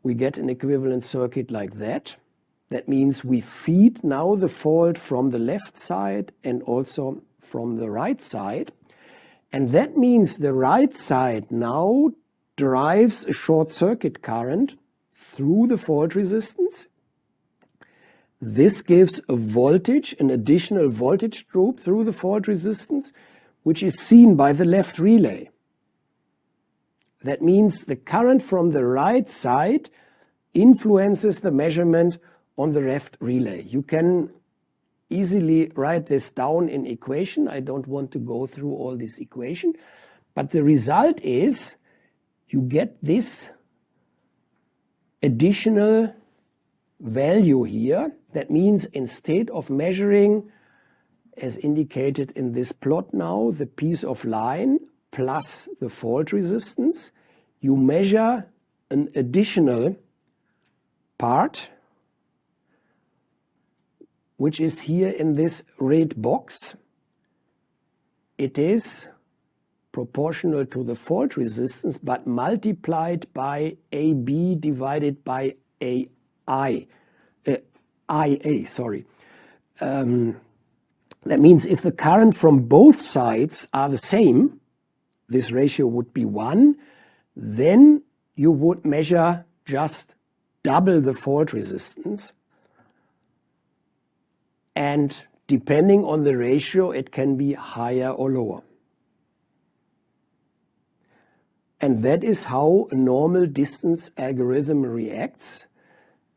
we get an equivalent circuit like that. That means we feed now the fault from the left side and also from the right side. And that means the right side now drives a short circuit current through the fault resistance. This gives a voltage, an additional voltage drop through the fault resistance, which is seen by the left relay. That means the current from the right side influences the measurement on the left relay. You can easily write this down in equation. I don't want to go through all this equation, but the result is you get this additional value here. That means instead of measuring, as indicated in this plot now, the piece of line plus the fault resistance, you measure an additional part, which is here in this red box. It is proportional to the fault resistance, but multiplied by AB divided by IA. That means if the current from both sides are the same, this ratio would be 1, then you would measure just double the fault resistance. And depending on the ratio, it can be higher or lower. And that is how a normal distance algorithm reacts.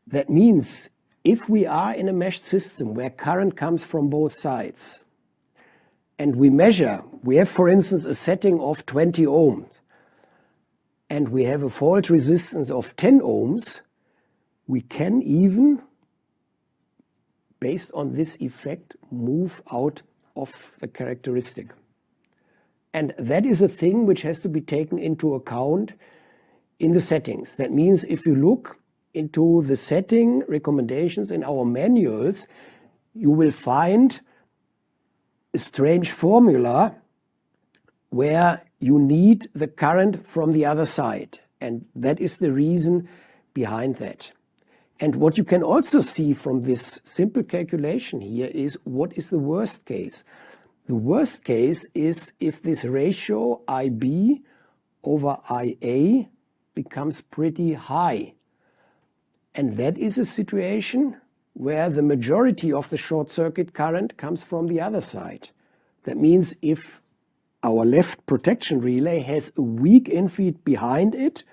That means if we are in a mesh system where current comes from both sides, and we measure, we have for instance a setting of 20 ohms, and we have a fault resistance of 10 ohms, we can even, based on this effect, move out of the characteristic. And that is a thing which has to be taken into account in the settings. That means if you look into the setting recommendations in our manuals, you will find a strange formula where you need the current from the other side. And that is the reason behind that. And what you can also see from this simple calculation here is what is the worst case. The worst case is if this ratio IB over IA becomes pretty high. And that is a situation where the majority of the short circuit current comes from the other side. That means if our left protection relay has a weak infeed behind it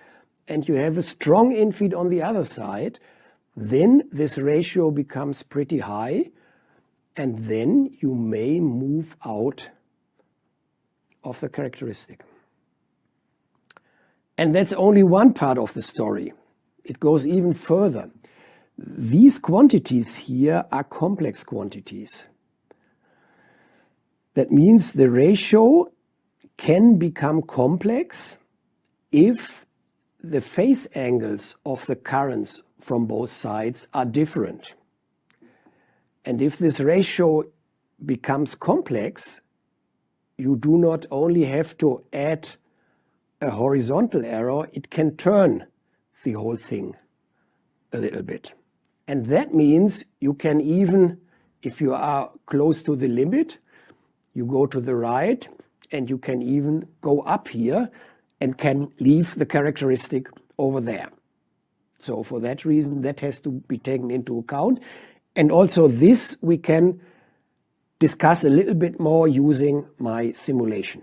and you have a strong infeed on the other side, then this ratio becomes pretty high, and then you may move out of the characteristic. And that's only one part of the story. It goes even further. These quantities here are complex quantities. That means the ratio can become complex if the phase angles of the currents from both sides are different. And if this ratio becomes complex, you do not only have to add a horizontal error, it can turn the whole thing a little bit. And that means you can even, if you are close to the limit, you go to the right and you can even go up here and can leave the characteristic over there. So for that reason, that has to be taken into account. And also this we can discuss a little bit more using my simulation.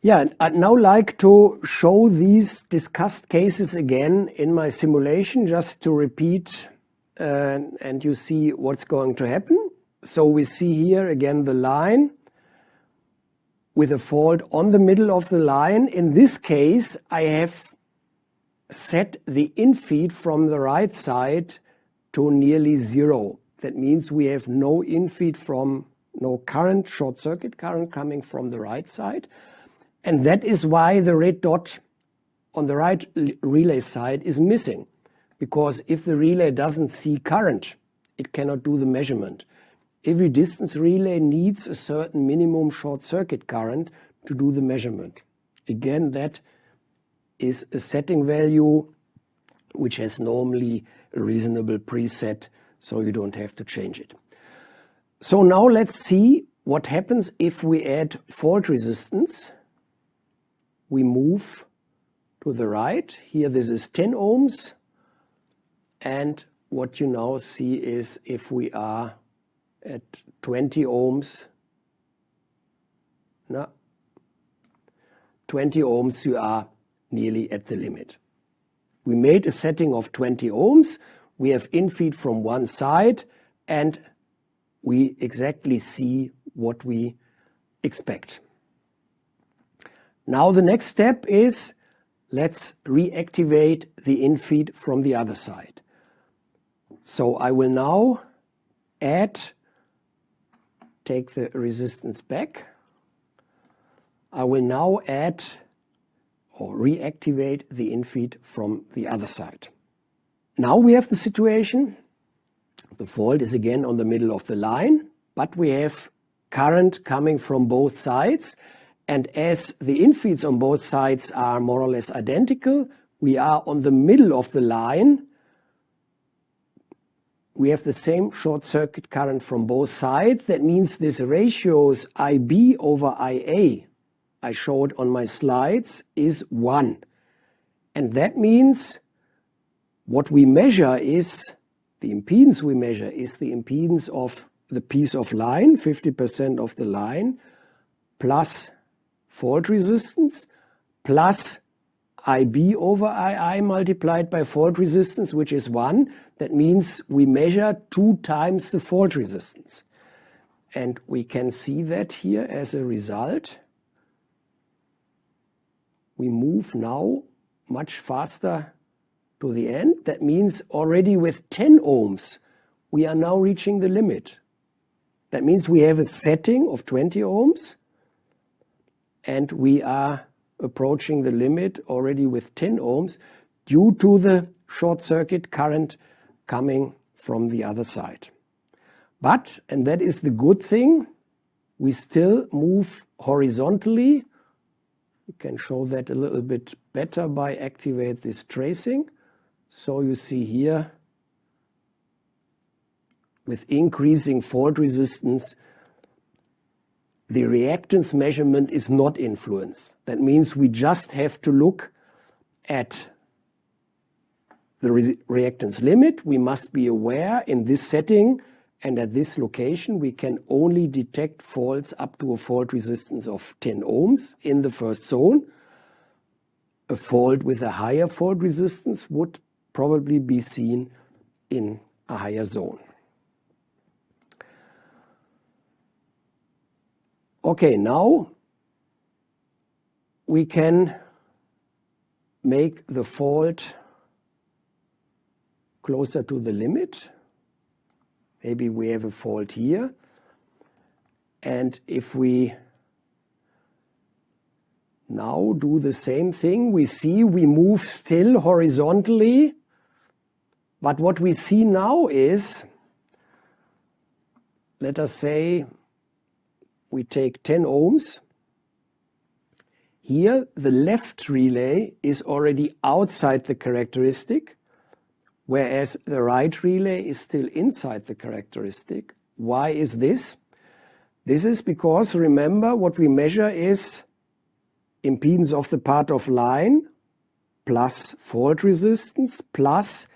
Yeah, I'd now like to show these discussed cases again in my simulation, just to repeat and you see what's going to happen. So we see here again the line with a fault on the middle of the line. In this case, I have set the infeed from the right side to nearly 0. That means we have no infeed from, no current, short circuit current coming from the right side. And that is why the red dot on the right relay side is missing. Because if the relay doesn't see current, it cannot do the measurement. Every distance relay needs a certain minimum short circuit current to do the measurement. Again, that is a setting value which has normally a reasonable preset, so you don't have to change it. So now let's see what happens if we add fault resistance. We move to the right. Here this is 10 ohms. And what you now see is if we are at 20 ohms, 20 ohms, you are nearly at the limit. We made a setting of 20 ohms. We have infeed from one side and we exactly see what we expect. Now the next step is, let's reactivate the infeed from the other side. So I will now take the resistance back. I will now add or reactivate the infeed from the other side. Now we have the situation, the fault is again on the middle of the line, but we have current coming from both sides. And as the infeeds on both sides are more or less identical, we are on the middle of the line. We have the same short circuit current from both sides. That means this ratios IB over IA I showed on my slides is 1. And that means what we measure is, the impedance we measure is the impedance of the piece of line, 50% of the line, plus fault resistance, plus IB over II multiplied by fault resistance, which is 1. That means we measure 2 times the fault resistance. And we can see that here as a result. We move now much faster to the end. That means already with 10 ohms, we are now reaching the limit. That means we have a setting of 20 ohms, and we are approaching the limit already with 10 ohms due to the short circuit current coming from the other side. But, and that is the good thing, we still move horizontally. You can show that a little bit better by activate this tracing. So you see here, with increasing fault resistance, the reactance measurement is not influenced. That means we just have to look at the reactance limit. We must be aware in this setting and at this location we can only detect faults up to a fault resistance of 10 ohms in the first zone. A fault with a higher fault resistance would probably be seen in a higher zone. Okay, now we can make the fault closer to the limit. Maybe we have a fault here. And if we Now do the same thing. We see we move still horizontally, but what we see now is, let us say we take 10 ohms. Here the left relay is already outside the characteristic, whereas the right relay is still inside the characteristic. Why is this? This is because, remember, what we measure is impedance of the part of line plus fault resistance plus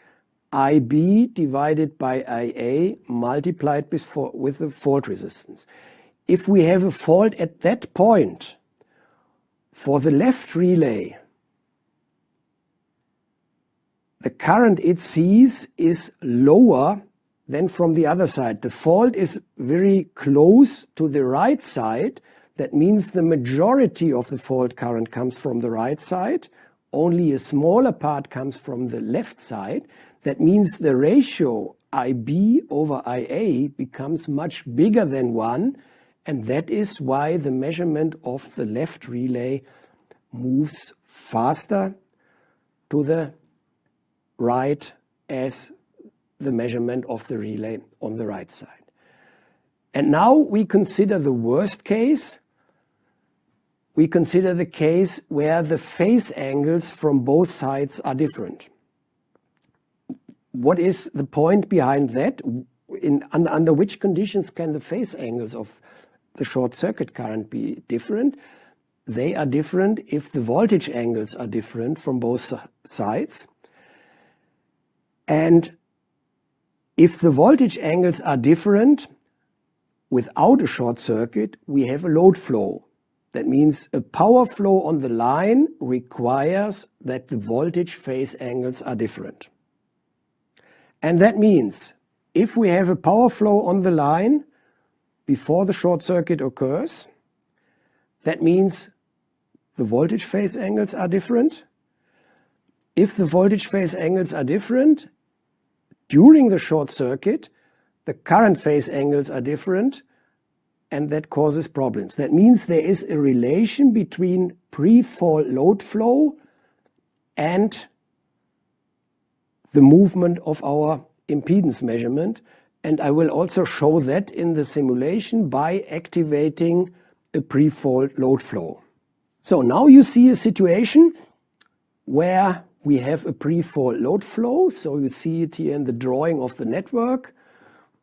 IB divided by IA multiplied with the fault resistance. If we have a fault at that point, for the left relay, the current it sees is lower than from the other side. The fault is very close to the right side. That means the majority of the fault current comes from the right side. Only a smaller part comes from the left side. That means the ratio IB over IA becomes much bigger than 1, and that is why the measurement of the left relay moves faster to the right as the measurement of the relay on the right side. And now we consider the worst case. We consider the case where the phase angles from both sides are different. What is the point behind that? Under which conditions can the phase angles of the short circuit current be different? They are different if the voltage angles are different from both sides. And if the voltage angles are different without a short circuit, we have a load flow. That means a power flow on the line requires that the voltage phase angles are different. And that means if we have a power flow on the line before the short circuit occurs, that means the voltage phase angles are different. If the voltage phase angles are different, during the short circuit, the current phase angles are different, and that causes problems. That means there is a relation between pre-fault load flow and the movement of our impedance measurement. And I will also show that in the simulation by activating a pre-fault load flow. So now you see a situation where we have a pre-fault load flow. So you see it here in the drawing of the network.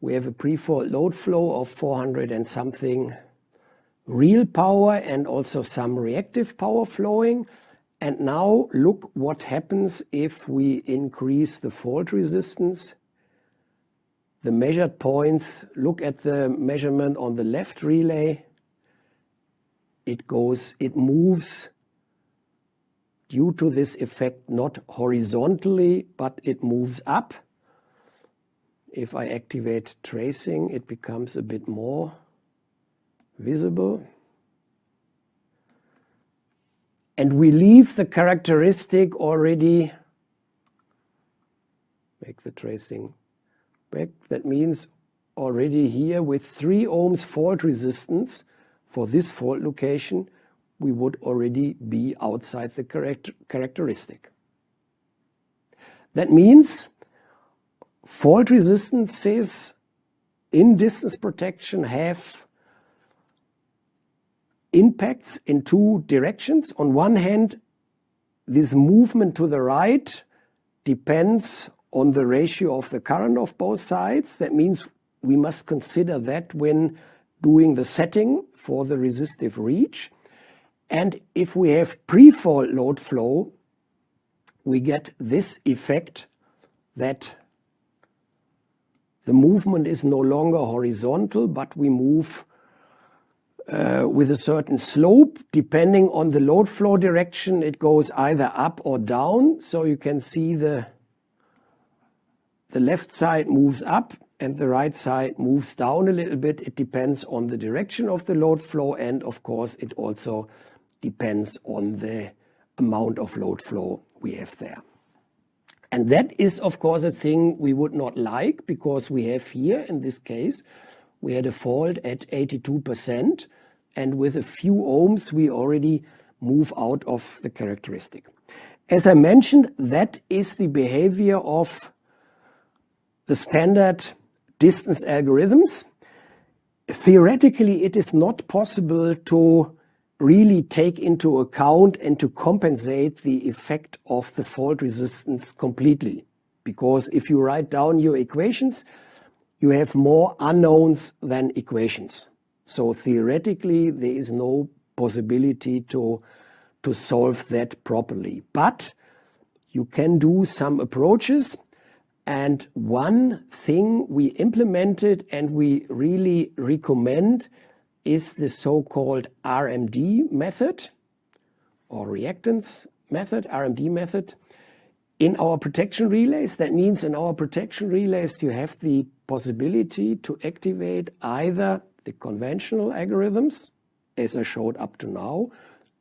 We have a pre-fault load flow of 400 and something real power and also some reactive power flowing. And now look what happens if we increase the fault resistance. The measured points, look at the measurement on the left relay. It moves due to this effect not horizontally, but it moves up. If I activate tracing, it becomes a bit more visible. And we leave the characteristic already, make the tracing back. That means already here with 3 ohms fault resistance for this fault location, we would already be outside the characteristic. That means fault resistances in distance protection have impacts in 2 directions. On one hand, this movement to the right depends on the ratio of the current of both sides. That means we must consider that when doing the setting for the resistive reach. And if we have pre-fault load flow, we get this effect that the movement is no longer horizontal, but we move with a certain slope. Depending on the load flow direction, it goes either up or down. So you can see the left side moves up and the right side moves down a little bit. It depends on the direction of the load flow, and of course it also depends on the amount of load flow we have there. And that is of course a thing we would not like, because we have here in this case we had a fault at 82%, and with a few ohms we already move out of the characteristic. As I mentioned, that is the behavior of the standard distance algorithms. Theoretically, it is not possible to really take into account and to compensate the effect of the fault resistance completely. Because if you write down your equations, you have more unknowns than equations. So theoretically, there is no possibility to solve that properly. But you can do some approaches. And one thing we implemented and we really recommend is the so-called RMD method or reactance method, RMD method. In our protection relays, that means in our protection relays you have the possibility to activate either the conventional algorithms, as I showed up to now,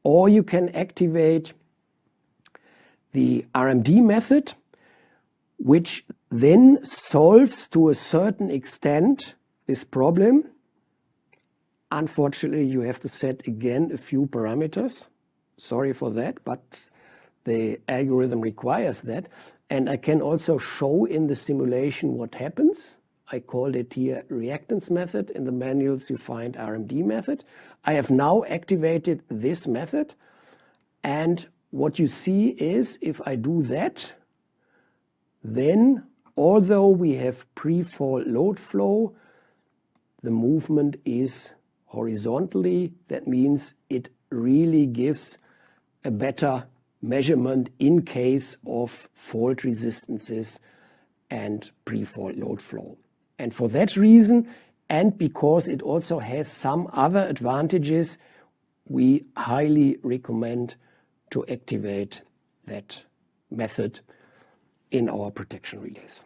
or you can activate the RMD method, which then solves to a certain extent this problem. Unfortunately, you have to set again a few parameters. Sorry for that, but the algorithm requires that. And I can also show in the simulation what happens. I called it here reactance method. In the manuals you find RMD method. I have now activated this method. And what you see is if I do that, then although we have pre-fault load flow, the movement is horizontally. That means it really gives a better measurement in case of fault resistances and pre-fault load flow. And for that reason, and because it also has some other advantages, we highly recommend to activate that method in our protection relays.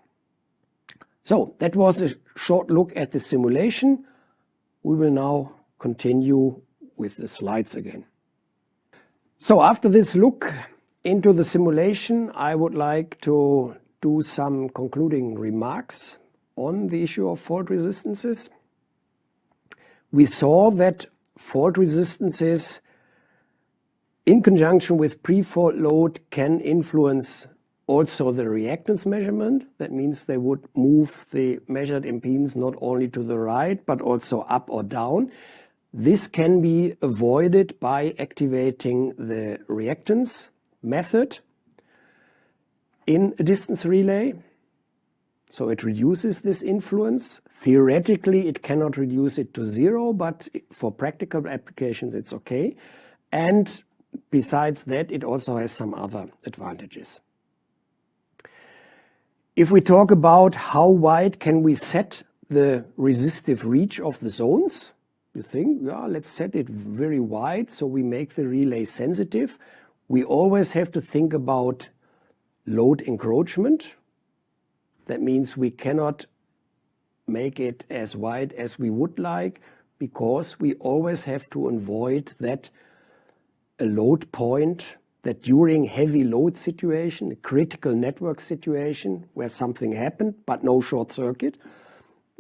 So that was a short look at the simulation. We will now continue with the slides again. So after this look into the simulation, I would like to do some concluding remarks on the issue of fault resistances. We saw that fault resistances in conjunction with pre-fault load can influence also the reactance measurement. That means they would move the measured impedance not only to the right, but also up or down. This can be avoided by activating the reactance method in a distance relay. So it reduces this influence. Theoretically, it cannot reduce it to zero, but for practical applications, it's okay. And besides that, it also has some other advantages. If we talk about how wide can we set the resistive reach of the zones, you think, yeah, let's set it very wide so we make the relay sensitive. We always have to think about load encroachment. That means we cannot make it as wide as we would like, because we always have to avoid that a load point, that during heavy load situation, a critical network situation where something happened but no short circuit,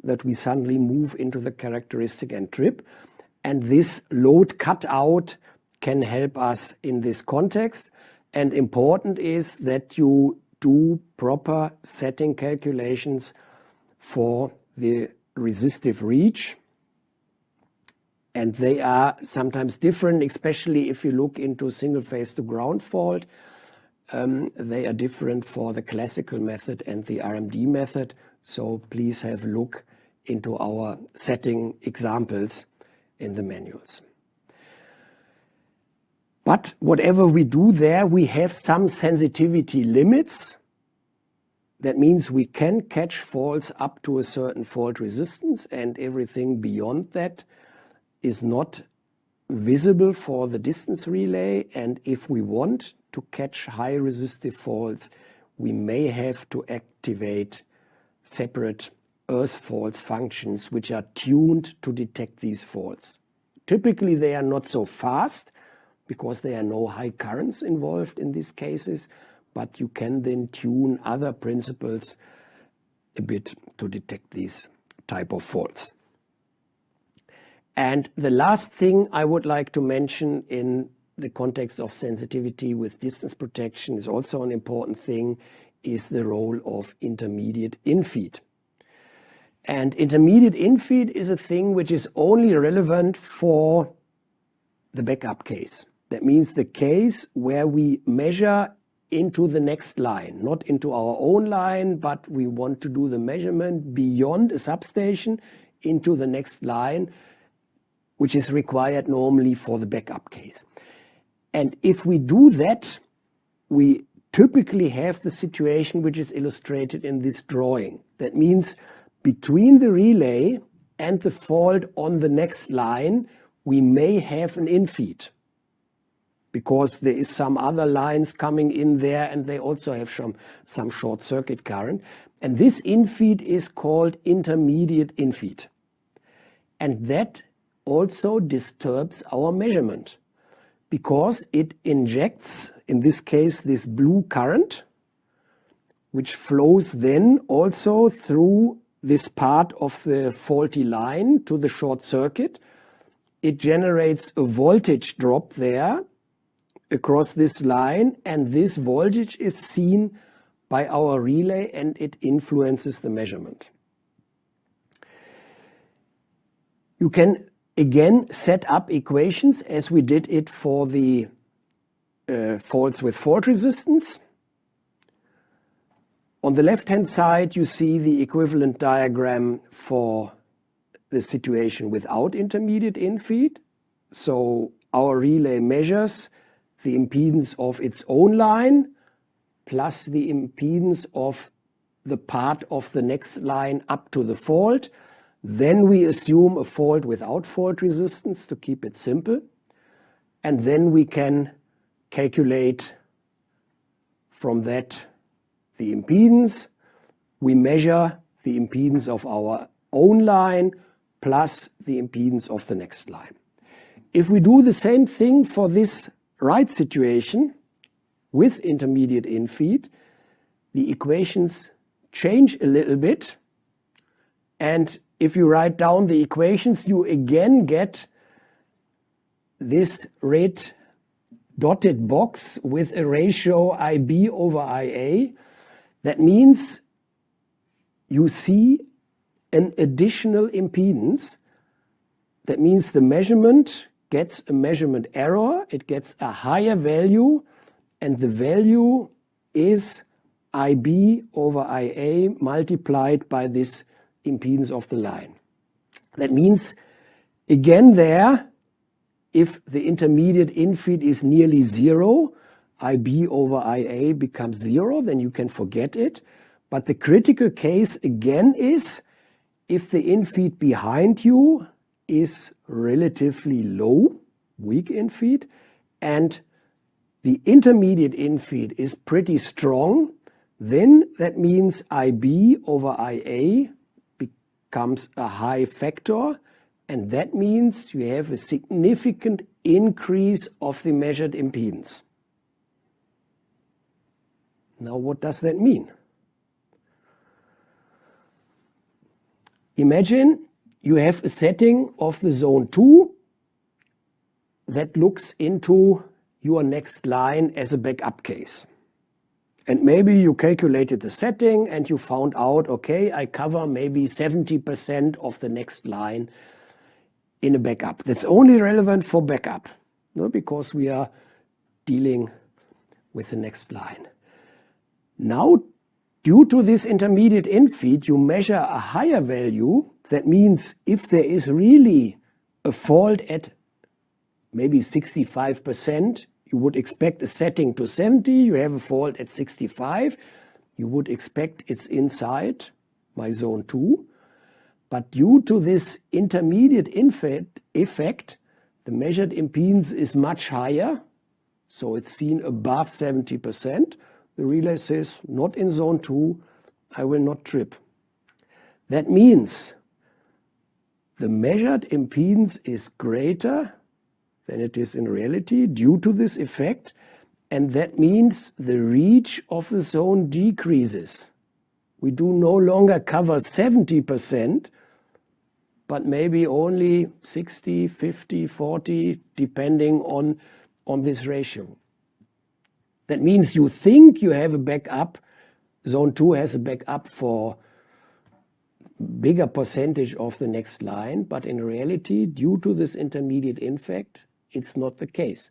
that we suddenly move into the characteristic and trip. And this load cutout can help us in this context. And important is that you do proper setting calculations for the resistive reach. And they are sometimes different, especially if you look into single phase to ground fault. They are different for the classical method and the RMD method. So please have a look into our setting examples in the manuals. But whatever we do there, we have some sensitivity limits. That means we can catch faults up to a certain fault resistance, and everything beyond that is not visible for the distance relay. And if we want to catch high resistive faults, we may have to activate separate earth faults functions which are tuned to detect these faults. Typically they are not so fast because there are no high currents involved in these cases, but you can then tune other principles a bit to detect these type of faults. And the last thing I would like to mention in the context of sensitivity with distance protection is also an important thing, is the role of intermediate infeed. And intermediate infeed is a thing which is only relevant for the backup case. That means the case where we measure into the next line, not into our own line, but we want to do the measurement beyond a substation into the next line, which is required normally for the backup case. And if we do that, we typically have the situation which is illustrated in this drawing. That means between the relay and the fault on the next line, we may have an infeed, because there is some other lines coming in there and they also have some short circuit current. And this infeed is called intermediate infeed. And that also disturbs our measurement, because it injects, in this case, this blue current, which flows then also through this part of the faulty line to the short circuit. It generates a voltage drop there across this line, and this voltage is seen by our relay and it influences the measurement. You can again set up equations as we did it for the faults with fault resistance. On the left-hand side, you see the equivalent diagram for the situation without intermediate infeed. So our relay measures the impedance of its own line plus the impedance of the part of the next line up to the fault. Then we assume a fault without fault resistance to keep it simple. And then we can calculate from that the impedance. We measure the impedance of our own line plus the impedance of the next line. If we do the same thing for this right situation with intermediate infeed, the equations change a little bit. And if you write down the equations, you again get this red dotted box with a ratio IB over IA. That means you see an additional impedance. That means the measurement gets a measurement error, it gets a higher value, and the value is IB over IA multiplied by this impedance of the line. That means, again there, if the intermediate infeed is nearly zero, IB over IA becomes zero, then you can forget it. But the critical case again is if the infeed behind you is relatively low, weak infeed, and the intermediate infeed is pretty strong, then that means IB over IA becomes a high factor, and that means you have a significant increase of the measured impedance. Now, what does that mean? Imagine you have a setting of the zone 2 that looks into your next line as a backup case. And maybe you calculated the setting and you found out, okay, I cover maybe 70% of the next line in a backup. That's only relevant for backup, no? Because we are dealing with the next line. Now, due to this intermediate infeed, you measure a higher value. That means if there is really a fault at maybe 65%, you would expect a setting to 70, you have a fault at 65, you would expect it's inside my zone 2. But due to this intermediate effect, the measured impedance is much higher, so it's seen above 70%. The relay says, not in zone 2, I will not trip. That means the measured impedance is greater than it is in reality due to this effect, and that means the reach of the zone decreases. We do no longer cover 70%, but maybe only 60, 50, 40, depending on on this ratio. That means you think you have a backup, zone 2 has a backup for bigger percentage of the next line, but in reality, due to this intermediate effect, it's not the case.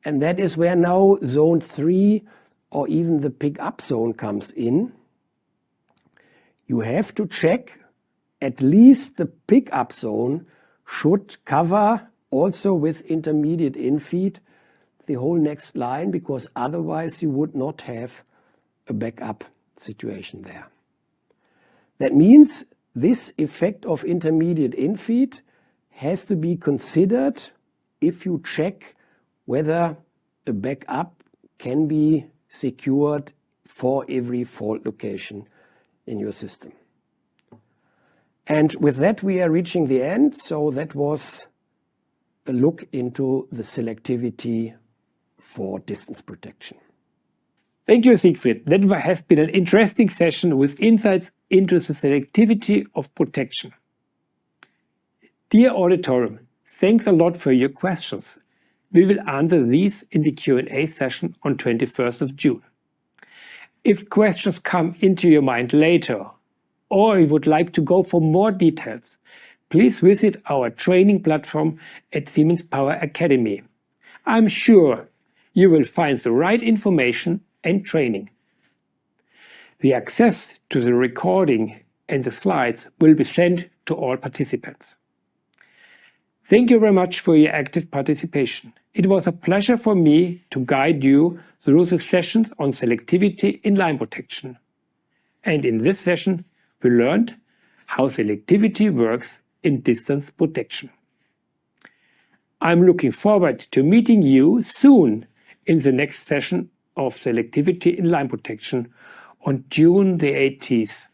And that is where now zone 3 or even the pickup zone comes in. You have to check at least the pickup zone should cover also with intermediate infeed the whole next line, because otherwise you would not have a backup situation there. That means this effect of intermediate infeed has to be considered if you check whether a backup can be secured for every fault location in your system. And with that we are reaching the end. So that was a look into the selectivity for distance protection. Thank you, Siegfried. That has been an interesting session with insights into the selectivity of protection. Dear auditorium, thanks a lot for your questions. We will answer these in the Q&A session on 21st of June. If questions come into your mind later, or you would like to go for more details, please visit our training platform at Siemens Power Academy. I'm sure you will find the right information and training. The access to the recording and the slides will be sent to all participants. Thank you very much for your active participation. It was a pleasure for me to guide you through the sessions on selectivity in line protection. And in this session, we learned how selectivity works in distance protection. I'm looking forward to meeting you soon in the next session of selectivity in line protection on June the 18th,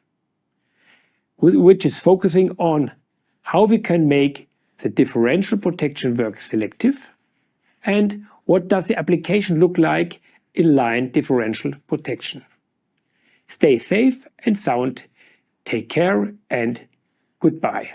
which is focusing on how we can make the differential protection work selective and what does the application look like in line differential protection. Stay safe and sound, take care and goodbye.